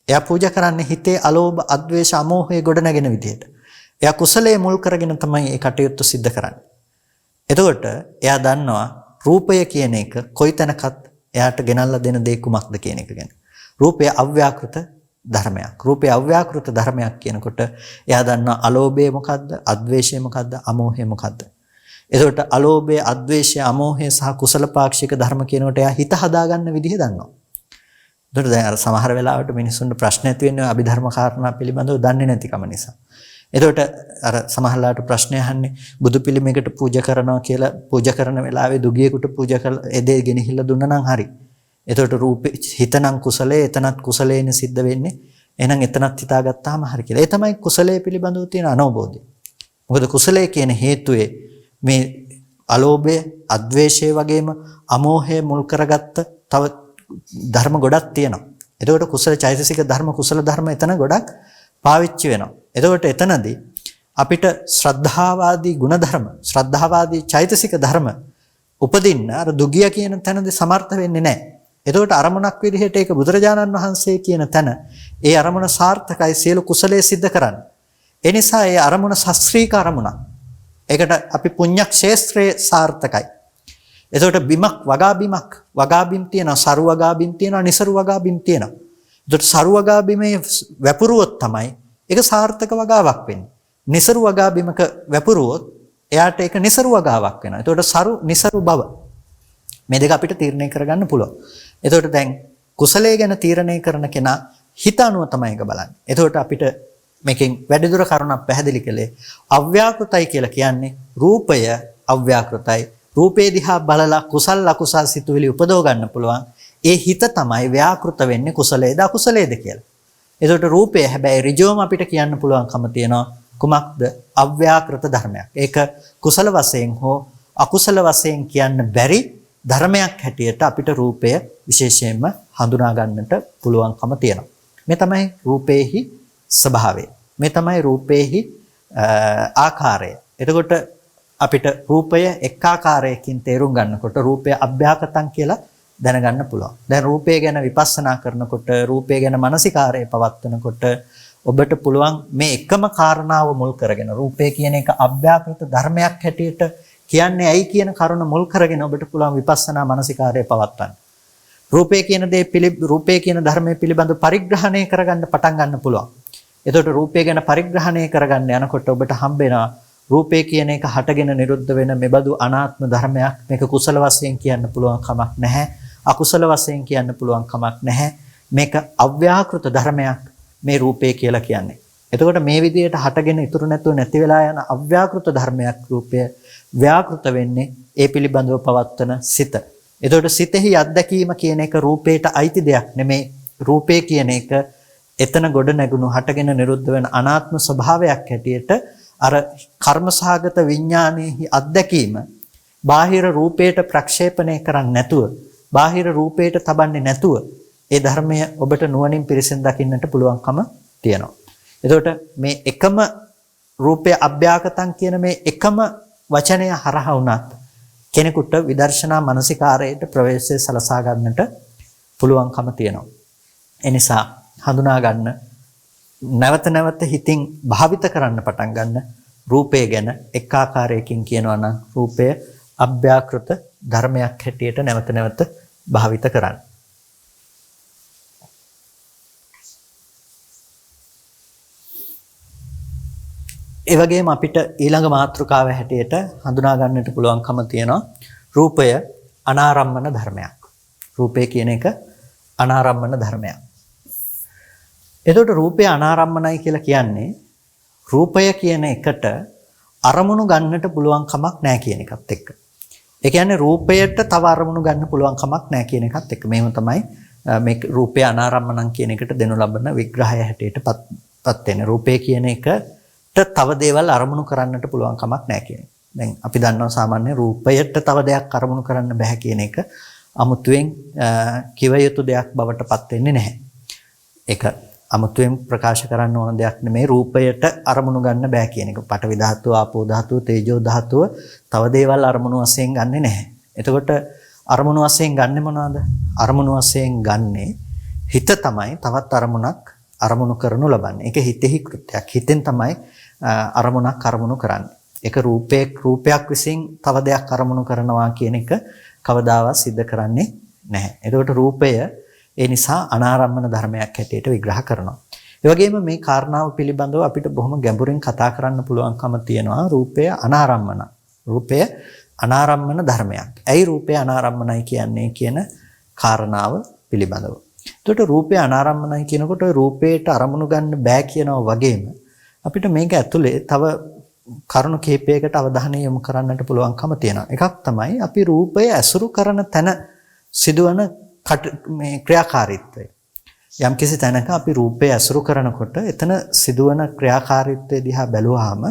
එයා පූජා කරන්නේ හිතේ අලෝභ, අද්වේෂ, අමෝහය ගොඩ නැගෙන විදිහට. එයා කුසලයේ මුල් කරගෙන තමයි ඒ කටයුත්ත සිද්ධ කරන්නේ. එතකොට එයා දන්නවා රූපය කියන එක කොයිතැනකත් එයාට ගෙනල්ලා දෙන දේ කුමක්ද කියන එක ගැන. රූපය අව්‍යාකෘත ධර්මයක්. රූපය අව්‍යාකෘත ධර්මයක් කියනකොට එයා දන්නවා අලෝභය මොකද්ද, අද්වේෂය මොකද්ද, අමෝහය මොකද්ද. එතකොට අලෝභය, අද්වේෂය, අමෝහය සහ කුසල පාක්ෂික ධර්ම කියනකොට එයා හිත හදාගන්න විදිහ දන්නවා. එතකොට දැන් අර සමහර වෙලාවට මිනිස්සුන්ට ප්‍රශ්න ඇති වෙන්නේ අභිධර්ම කාරණා පිළිබඳව දන්නේ නැතිකම නිසා. එතකොට අර සමහරලාට ප්‍රශ්නය අහන්නේ බුදු පිළිමයකට පූජා කරනවා කියලා පූජා කරන වෙලාවේ දුගියෙකුට පූජා කරලා එදේ ගෙනහිල්ලා දුන්නා නම් හරි. එතකොට රූපේ හිතනම් කුසලයේ එතනත් කුසලයෙන් සිද්ධ වෙන්නේ. එහෙනම් එතනත් හිතාගත්තාම හරි කියලා. ඒ තමයි කුසලයේ පිළිබඳව තියෙන අනවබෝධය. මොකද කුසලයේ කියන හේතුවේ මේ අලෝභය, අද්වේෂය වගේම අමෝහය මුල් කරගත්ත තව ධර්ම ගොඩක් තියෙනවා. එතකොට කුසල චෛතසික ධර්ම, කුසල ධර්ම එතන ගොඩක් පාවිච්චි වෙනවා. එතකොට එතනදී අපිට ශ්‍රද්ධාවාදී ගුණධර්ම, ශ්‍රද්ධාවාදී චෛතසික ධර්ම උපදින්න අර දුගිය කියන තැනදී සමර්ථ වෙන්නේ නැහැ. එතකොට අරමුණක් විදිහට ඒක බුදුරජාණන් වහන්සේ කියන තැන ඒ අරමුණ සාර්ථකයි, සියලු කුසලයේ සිද්ධ කරන්න. ඒ නිසා ඒ අරමුණ ශාස්ත්‍රීය අරමුණක්. ඒකට අපි පුණ්‍යක් ශේස්ත්‍රයේ සාර්ථකයි. එතකොට බිමක්, වගා බිම් තියෙනවා, සරු වගා බිම් තියෙනවා, නිසරු වගා බිම් තියෙනවා. එතකොට සරු වගා බිමේ වැපුරුවොත් තමයි ඒක සාර්ථක වගාවක් වෙන්නේ. නිසරු වගා බිමක වැපුරුවොත් එයාට ඒක නිසරු වගාවක් වෙනවා. එතකොට සරු නිසරු බව මේ දෙක අපිට තීරණය කරගන්න පුළුවන්. එතකොට දැන් කුසලයේ ගැන තීරණය කරන කෙනා හිත අනුව තමයි ඒක බලන්නේ. එතකොට අපිට මේකෙන් වැඩිදුර කරුණක් පැහැදිලි කළේ අව්‍යාකෘතයි කියලා කියන්නේ රූපය අව්‍යාකෘතයි. රූපේ දිහා බලලා කුසල් අකුසල් සිතුවිලි උපදව ගන්න පුළුවන්. ඒ හිත තමයි ව්‍යාකෘත වෙන්නේ කුසලයේද අකුසලයේද කියලා. එතකොට රූපය හැබැයි ඍජුවම අපිට කියන්න පුළුවන්කම තියෙනවා කුමක්ද? අව්‍යාකෘත ධර්මයක්. ඒක කුසල වශයෙන් හෝ අකුසල වශයෙන් කියන්න බැරි ධර්මයක් හැටියට අපිට රූපය විශේෂයෙන්ම හඳුනා ගන්නට පුළුවන්කම තියෙනවා. මේ තමයි රූපේහි ස්වභාවය. මේ තමයි රූපේහි ආකාරය. එතකොට අපිට රූපය එක් ආකාරයකින් තේරුම් ගන්නකොට රූපය අභ්‍යාකතං කියලා දැනගන්න පුළුවන්. දැන් රූපය ගැන විපස්සනා කරනකොට, රූපය ගැන මානසිකාරය පවත්වනකොට ඔබට පුළුවන් මේ එකම කාරණාව මුල් කරගෙන රූපය කියන එක අභ්‍යාකෘත ධර්මයක් හැටියට කියන්නේ ඇයි කියන කරුණ මුල් කරගෙන ඔබට පුළුවන් විපස්සනා මානසිකාරය පවත්වන්න. රූපය කියන රූපය කියන ධර්මයේ පිළිබඳ පරිග්‍රහණය කරගන්න පටන් ගන්න පුළුවන්. එතකොට රූපය ගැන පරිග්‍රහණය කරගන්න යනකොට ඔබට හම්බෙනවා රූපය කියන එක හටගෙන නිරුද්ධ වෙන මෙබඳු අනාත්ම ධර්මයක්. මේක කුසල වශයෙන් කියන්න පුළුවන් කමක් නැහැ. අකුසල වශයෙන් කියන්න පුළුවන් කමක් නැහැ. මේක අව්‍යාකෘත ධර්මයක් මේ රූපය කියලා කියන්නේ. එතකොට මේ විදිහට හටගෙන ඉතුරු නැතුව නැති වෙලා යන අව්‍යාකෘත ධර්මයක් රූපය ව්‍යාකෘත වෙන්නේ ඒ පිළිබඳව පවත්වන සිත. එතකොට සිතෙහි අත්දැකීම කියන එක රූපයට අයිති දෙයක් නෙමෙයි. රූපය කියන එක එතන ගොඩ නැගුණු හටගෙන නිරුද්ධ වෙන අනාත්ම ස්වභාවයක් හැටියට අර කර්මසහගත විඥානයේහි අත්දැකීම බාහිර රූපයට ප්‍රක්ෂේපණය කරන්නේ නැතුව, බාහිර රූපයට තබන්නේ නැතුව ඒ ධර්මය ඔබට නුවණින් පිරිසිදු දකින්නට පුළුවන්කම තියෙනවා. එතකොට මේ එකම රූපය අභ්‍යාකතං කියන මේ එකම වචනය හරහා වුණත් කෙනෙකුට විදර්ශනා මානසිකාරයට ප්‍රවේශය සලසා ගන්නට පුළුවන්කම තියෙනවා. ඒ නිසා හඳුනා ගන්න, නැවත නැවත හිතින් භාවිත කරන්න පටන් ගන්න රූපය ගැන එක් ආකාරයකින් කියනවා නම් රූපය අභ්‍යාකෘත ධර්මයක් හැටියට නැවත නැවත භාවිත කරන්න. ඒ වගේම අපිට ඊළඟ මාතෘකාව හැටියට හඳුනා ගන්නට පුළුවන්කම තියෙනවා රූපය අනාරම්මන ධර්මයක්. රූපය කියන එක අනාරම්මන ධර්මයක්. එතකොට රූපය අනාරම්මනයි කියලා කියන්නේ රූපය කියන එකට අරමුණු ගන්නට පුළුවන් කමක් නැහැ කියන එකත් එක්ක. ඒ කියන්නේ රූපයට තව අරමුණු ගන්න පුළුවන් කමක් නැහැ කියන එකත් එක්ක. මේව තමයි මේ රූපය අනාරම්මනං කියන එකට දෙනු ලබන විග්‍රහය හැටියටපත් වෙන. රූපය කියන එකට තව දේවල් අරමුණු කරන්නට පුළුවන් කමක් නැහැ කියන එක. දැන් අපි දන්නවා සාමාන්‍ය රූපයට තව දෙයක් අරමුණු කරන්න බෑ කියන එක අමුතුවෙන් කිව යුතු දෙයක් බවට පත් වෙන්නේ නැහැ. ඒක අමුතුවෙන් ප්‍රකාශ කරන්න ඕන දෙයක් නෙමෙයි. රූපයට අරමුණු ගන්න බෑ කියන එක. පඨවි ධාතුව, ආපෝ ධාතුව, තේජෝ ධාතුව තව දේවල් අරමුණු වශයෙන් ගන්නෙ නැහැ. එතකොට අරමුණු වශයෙන් ගන්නෙ මොනවාද? අරමුණු වශයෙන් ගන්නෙ හිත තමයි තවත් අරමුණක් අරමුණු කරනු ලබන්නේ. ඒක හිතෙහි කෘත්‍යයක්. හිතෙන් තමයි අරමුණක් අරමුණු කරන්නේ. ඒක රූපයක් විසින් තව දෙයක් අරමුණු කරනවා කියන එක කවදාවත් සිද්ධ කරන්නේ නැහැ. එතකොට රූපය ඒ නිසා අනාරම්මන ධර්මයක් හැටියට විග්‍රහ කරනවා. ඒ වගේම මේ කාරණාව පිළිබඳව අපිට බොහොම ගැඹුරින් කතා කරන්න පුළුවන්කම තියෙනවා. රූපය අනාරම්මන. රූපය අනාරම්මන ධර්මයක්. ඇයි රූපය අනාරම්මනයි කියන්නේ කියන කාරණාව පිළිබඳව. එතකොට රූපය අනාරම්මනයි කියනකොට ওই රූපයට අරමුණු ගන්න බෑ කියනවා වගේම අපිට මේක ඇතුලේ තව කරුණු කිහිපයකට අවධානය යොමු කරන්නට පුළුවන්කම තියෙනවා. එකක් තමයි අපි රූපය ඇසුරු කරන තැන සිදුවන මේ ක්‍රියාකාරීත්වය. යම්කිසි තැනක අපි රූපය ඇසුරු කරනකොට එතන සිදුවන ක්‍රියාකාරීත්වය දිහා බැලුවාම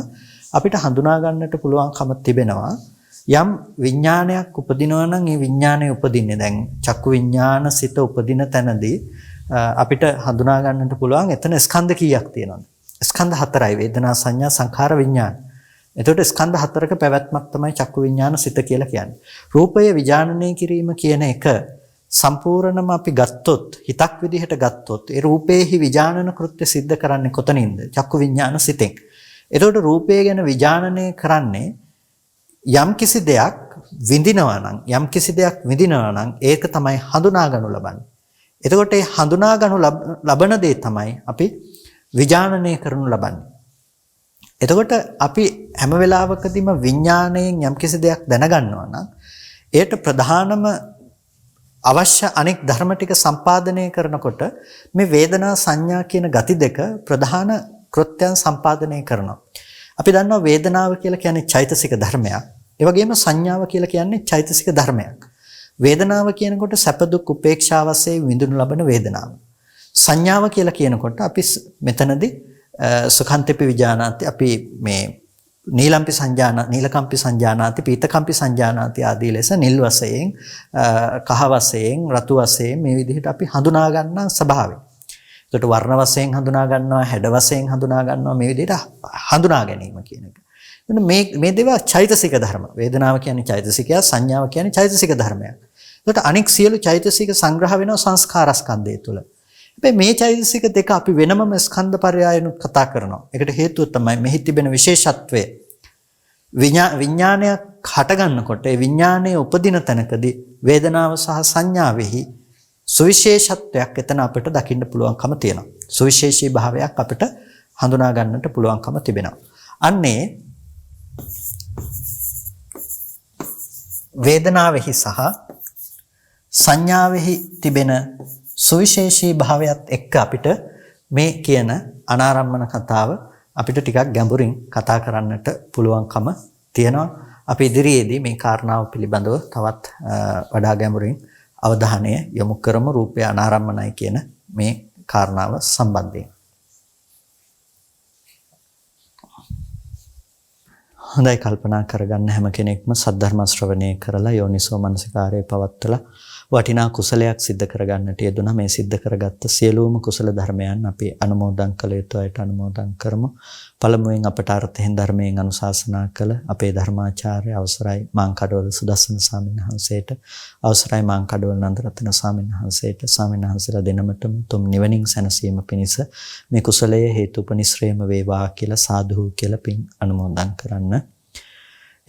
අපිට හඳුනා ගන්නට පුළුවන්කම තිබෙනවා. යම් විඥානයක් උපදිනවා නම් ඒ විඥානය උපදින්නේ දැන් චක්කු විඥාන සිත උපදින තැනදී අපිට හඳුනා ගන්නට පුළුවන් එතන ස්කන්ධ කීයක් තියෙනවද? ස්කන්ධ හතරයි. වේදනා සංඥා සංඛාර විඥාන. එතකොට ස්කන්ධ හතරක පැවැත්මක් තමයි චක්කු විඥාන සිත කියලා කියන්නේ. රූපය විඥානනය කිරීම කියන එක සම්පූර්ණම අපි ගත්තොත් හිතක් විදිහට ගත්තොත් ඒ රූපේහි විඥානන කෘත්‍ය සිද්ධ කරන්නේ කොතනින්ද? චක්කු විඥාන සිතෙන්. එතකොට රූපය ගැන විඥානනය කරන්නේ යම් කිසි දෙයක් විඳිනවා නම් ඒක තමයි හඳුනා ගන්නු ලබන්නේ. එතකොට ඒ හඳුනා ගන්නු ලබන දේ තමයි අපි විඥානනය කරනු ලබන්නේ. එතකොට අපි හැම වෙලාවකදීම විඥාණයෙන් යම් කිසි දෙයක් දැනගන්නවා නම් ඒට ප්‍රධානම අවශ්‍ය අනෙක් ධර්ම ටික සම්පාදනය කරනකොට මේ වේදනා සංඥා කියන ගති දෙක ප්‍රධාන කෘත්‍යයන් සම්පාදනය කරනවා. අපි දන්නවා වේදනාව කියලා කියන්නේ චෛතසික ධර්මයක්. ඒ වගේම සංඥාව කියලා කියන්නේ චෛතසික ධර්මයක්. වේදනාව කියනකොට සැප දුක් උපේක්ෂා වශයෙන් විඳිනු ලබන වේදනාව. සංඥාව කියලා කියනකොට අපි මෙතනදී සුඛන්තපි විජානාති අපි මේ නීලකම්පි සංජානාති පීතකම්පි සංජානාති ආදී ලෙස නිල් වශයෙන් කහ වශයෙන් රතු වශයෙන් මේ විදිහට අපි හඳුනා ගන්නා ස්වභාවය. ඒකට වර්ණ වශයෙන් හඳුනා ගන්නවා, හැඩ වශයෙන් හඳුනා ගන්නවා මේ විදිහට හඳුනා ගැනීම කියන එක. මේ දේවා චෛතසික ධර්ම. වේදනාව කියන්නේ චෛතසිකය, සංඥාව කියන්නේ චෛතසික ධර්මයක්. ඒකට අනෙක් සියලු චෛතසික සංග්‍රහ වෙනවා සංස්කාරස්කන්ධය තුළ. හැබැයි මේ චෛතසික දෙක අපි වෙනමම ස්කන්ධ පරයයනුත් කතා කරනවා. ඒකට හේතුව තමයි මෙහි තිබෙන විශේෂත්වය. විඥානයක් හට ගන්නකොට ඒ විඥානයේ උපදින තැනකදී වේදනාව සහ සංඥාවෙහි සුවිශේෂත්වයක් එතන අපිට දකින්න පුළුවන්කම තියෙනවා. සුවිශේෂී භාවයක් අපිට හඳුනා ගන්නට පුළුවන්කම තිබෙනවා. අන්නේ වේදනාවෙහි සහ සංඥාවෙහි තිබෙන සුවිශේෂී භාවයත් එක්ක අපිට මේ කියන අනාරම්මන කතාව අපිට ටිකක් ගැඹුරින් කතා කරන්නට පුළුවන්කම තියෙනවා. අපි ඉදිරියේදී මේ කාරණාව පිළිබඳව තවත් වඩා ගැඹුරින් අවධානය යොමු කරමු රූපය අනාරම්මනයි කියන මේ කාරණාව සම්බන්ධයෙන්. හොඳයි කල්පනා කරගන්න හැම කෙනෙක්ම සද්ධර්ම ශ්‍රවණය කරලා යෝනිසෝ මනසිකාරය පවත්වලා වටිනා කුසලයක් සිද්ධ කරගන්නට යෙදුණා. මේ සිද්ධ කරගත්ත සියලුම කුසල ධර්මයන් අපි අනුමෝදන් කළ යුතු අයට අනුමෝදන් කරමු. පළමුවෙන් අපට අර්ථයෙන් ධර්මයෙන් අනුශාසනා කළ අපේ ධර්මාචාර්ය අවසරයි මාංකඩවල සුදස්සන ස්වාමීන් වහන්සේට, අවසරයි මාංකඩවල නන්දරත්න ස්වාමීන් වහන්සේට, ස්වාමීන් වහන්සේලා දෙනමතම තුම් නිවනින් සැනසීම පිණිස මේ කුසලයේ හේතුපනිශ්‍රේම වේවා කියලා සාදු කියලා පින් අනුමෝදන් කරන්න.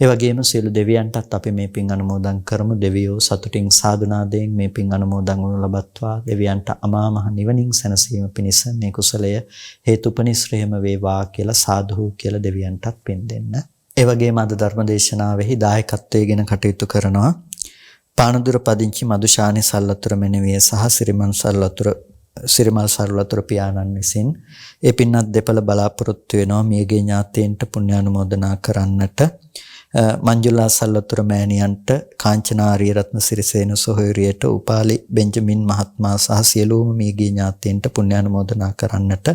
ඒ වගේම සියලු දෙවියන්ටත් අපි මේ පින් අනුමෝදන් කරමු. දෙවියෝ සතුටින් සාදුනාදයෙන් මේ පින් අනුමෝදන් වනු ලබත්වා දෙවියන්ට අමා මහ නිවනින් සැනසීම පිණිස මේ කුසලය හේතුපනිශ්‍රේම වේවා කියලා සාදු කියලා දෙවියන්ටත් පින් දෙන්න. ඒ වගේම අද ධර්මදේශනාවෙහි දායකත්වයෙන් කටයුතු කරනවා පානදුර පදිංචි මදුශානි සල්ලතුර මෙනවිය සහ සිරිමල් සල්ලතුර පියාණන් විසින් ඒ පින්වත් දෙපළ බලාපොරොත්තු වෙනවා මියගේ ඥාතීන්ට පුණ්‍යානුමෝදනා කරන්නට. මංජුලා සල්ලතුර මෑණියන්ට, කාංචනා ආරියරත්න සිරිසේන සොහොයුරියට, උපාලි බෙන්ජමින් මහත්මයා සහ සියලුම මියගේ ඥාතීන්ට පුණ්‍යානුමෝදනා කරන්නට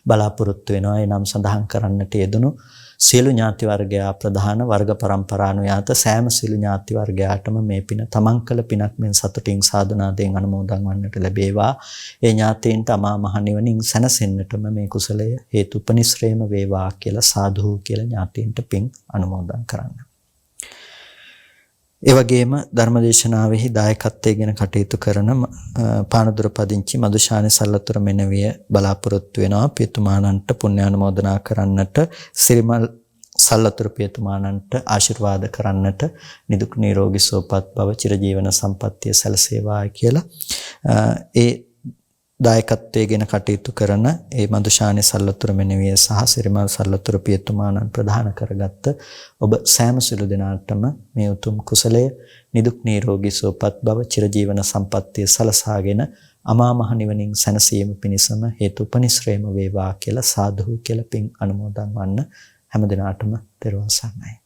බලාපොරොත්තු වෙනවා. ඒ නම් සඳහන් කරන්නට යෙදුණු සියලු ඥාති වර්ගයා ප්‍රධාන වර්ග පරම්පරානුයාත සෑම සියලු ඥාති වර්ගයාටම මේ පින තමන් කළ පිනක් මෙන් සතුටින් සාදුනාදයෙන් අනුමෝදන් වන්නට ලැබේවා. ඒ ඥාතීන්ට අමා මහ නිවනින් සැනසෙන්නටම මේ කුසලය හේතුපනිශ්‍රේම වේවා කියලා සාදු කියලා ඥාතීන්ට පින් අනුමෝදන් කරන්න. ඒ වගේම ධර්මදේශනාවෙහි දායකත්වයෙන් කටයුතු කරන පානදුර පදිංචි මදුශානි සල්ලතුර මෙනවිය බලාපොරොත්තු වෙනවා පියතුමාණන්ට පුණ්‍යානුමෝදනා කරන්නට සිරිමල් සල්ලතුර පියතුමාණන්ට ආශිර්වාද කරන්නට නිදුක් නිරෝගී සුවපත් භව චිරජීවන සම්පන්නිය සැලසේවායි කියලා ඒ දායකත්වයෙන් කටයුතු කරන ඒ මදුශානි සල්ලතුර මෙනවිය සහ සිරිමල් සල්ලතුර පියතුමාණන් ප්‍රධාන කරගත්ත ඔබ සෑම සිළු දෙනාටම මේ උතුම් කුසලය නිදුක් නිරෝගී සුවපත් භව චිරජීවන සම්පන්නිය සලසාගෙන අමා මහ නිවනින් සැනසීම පිණිසම හේතු උපනිශ්‍රේම වේවා කියලා සාදු කියලා පින් අනුමෝදන් වන්න හැම දිනාටම තෙරුවන් සරණයි.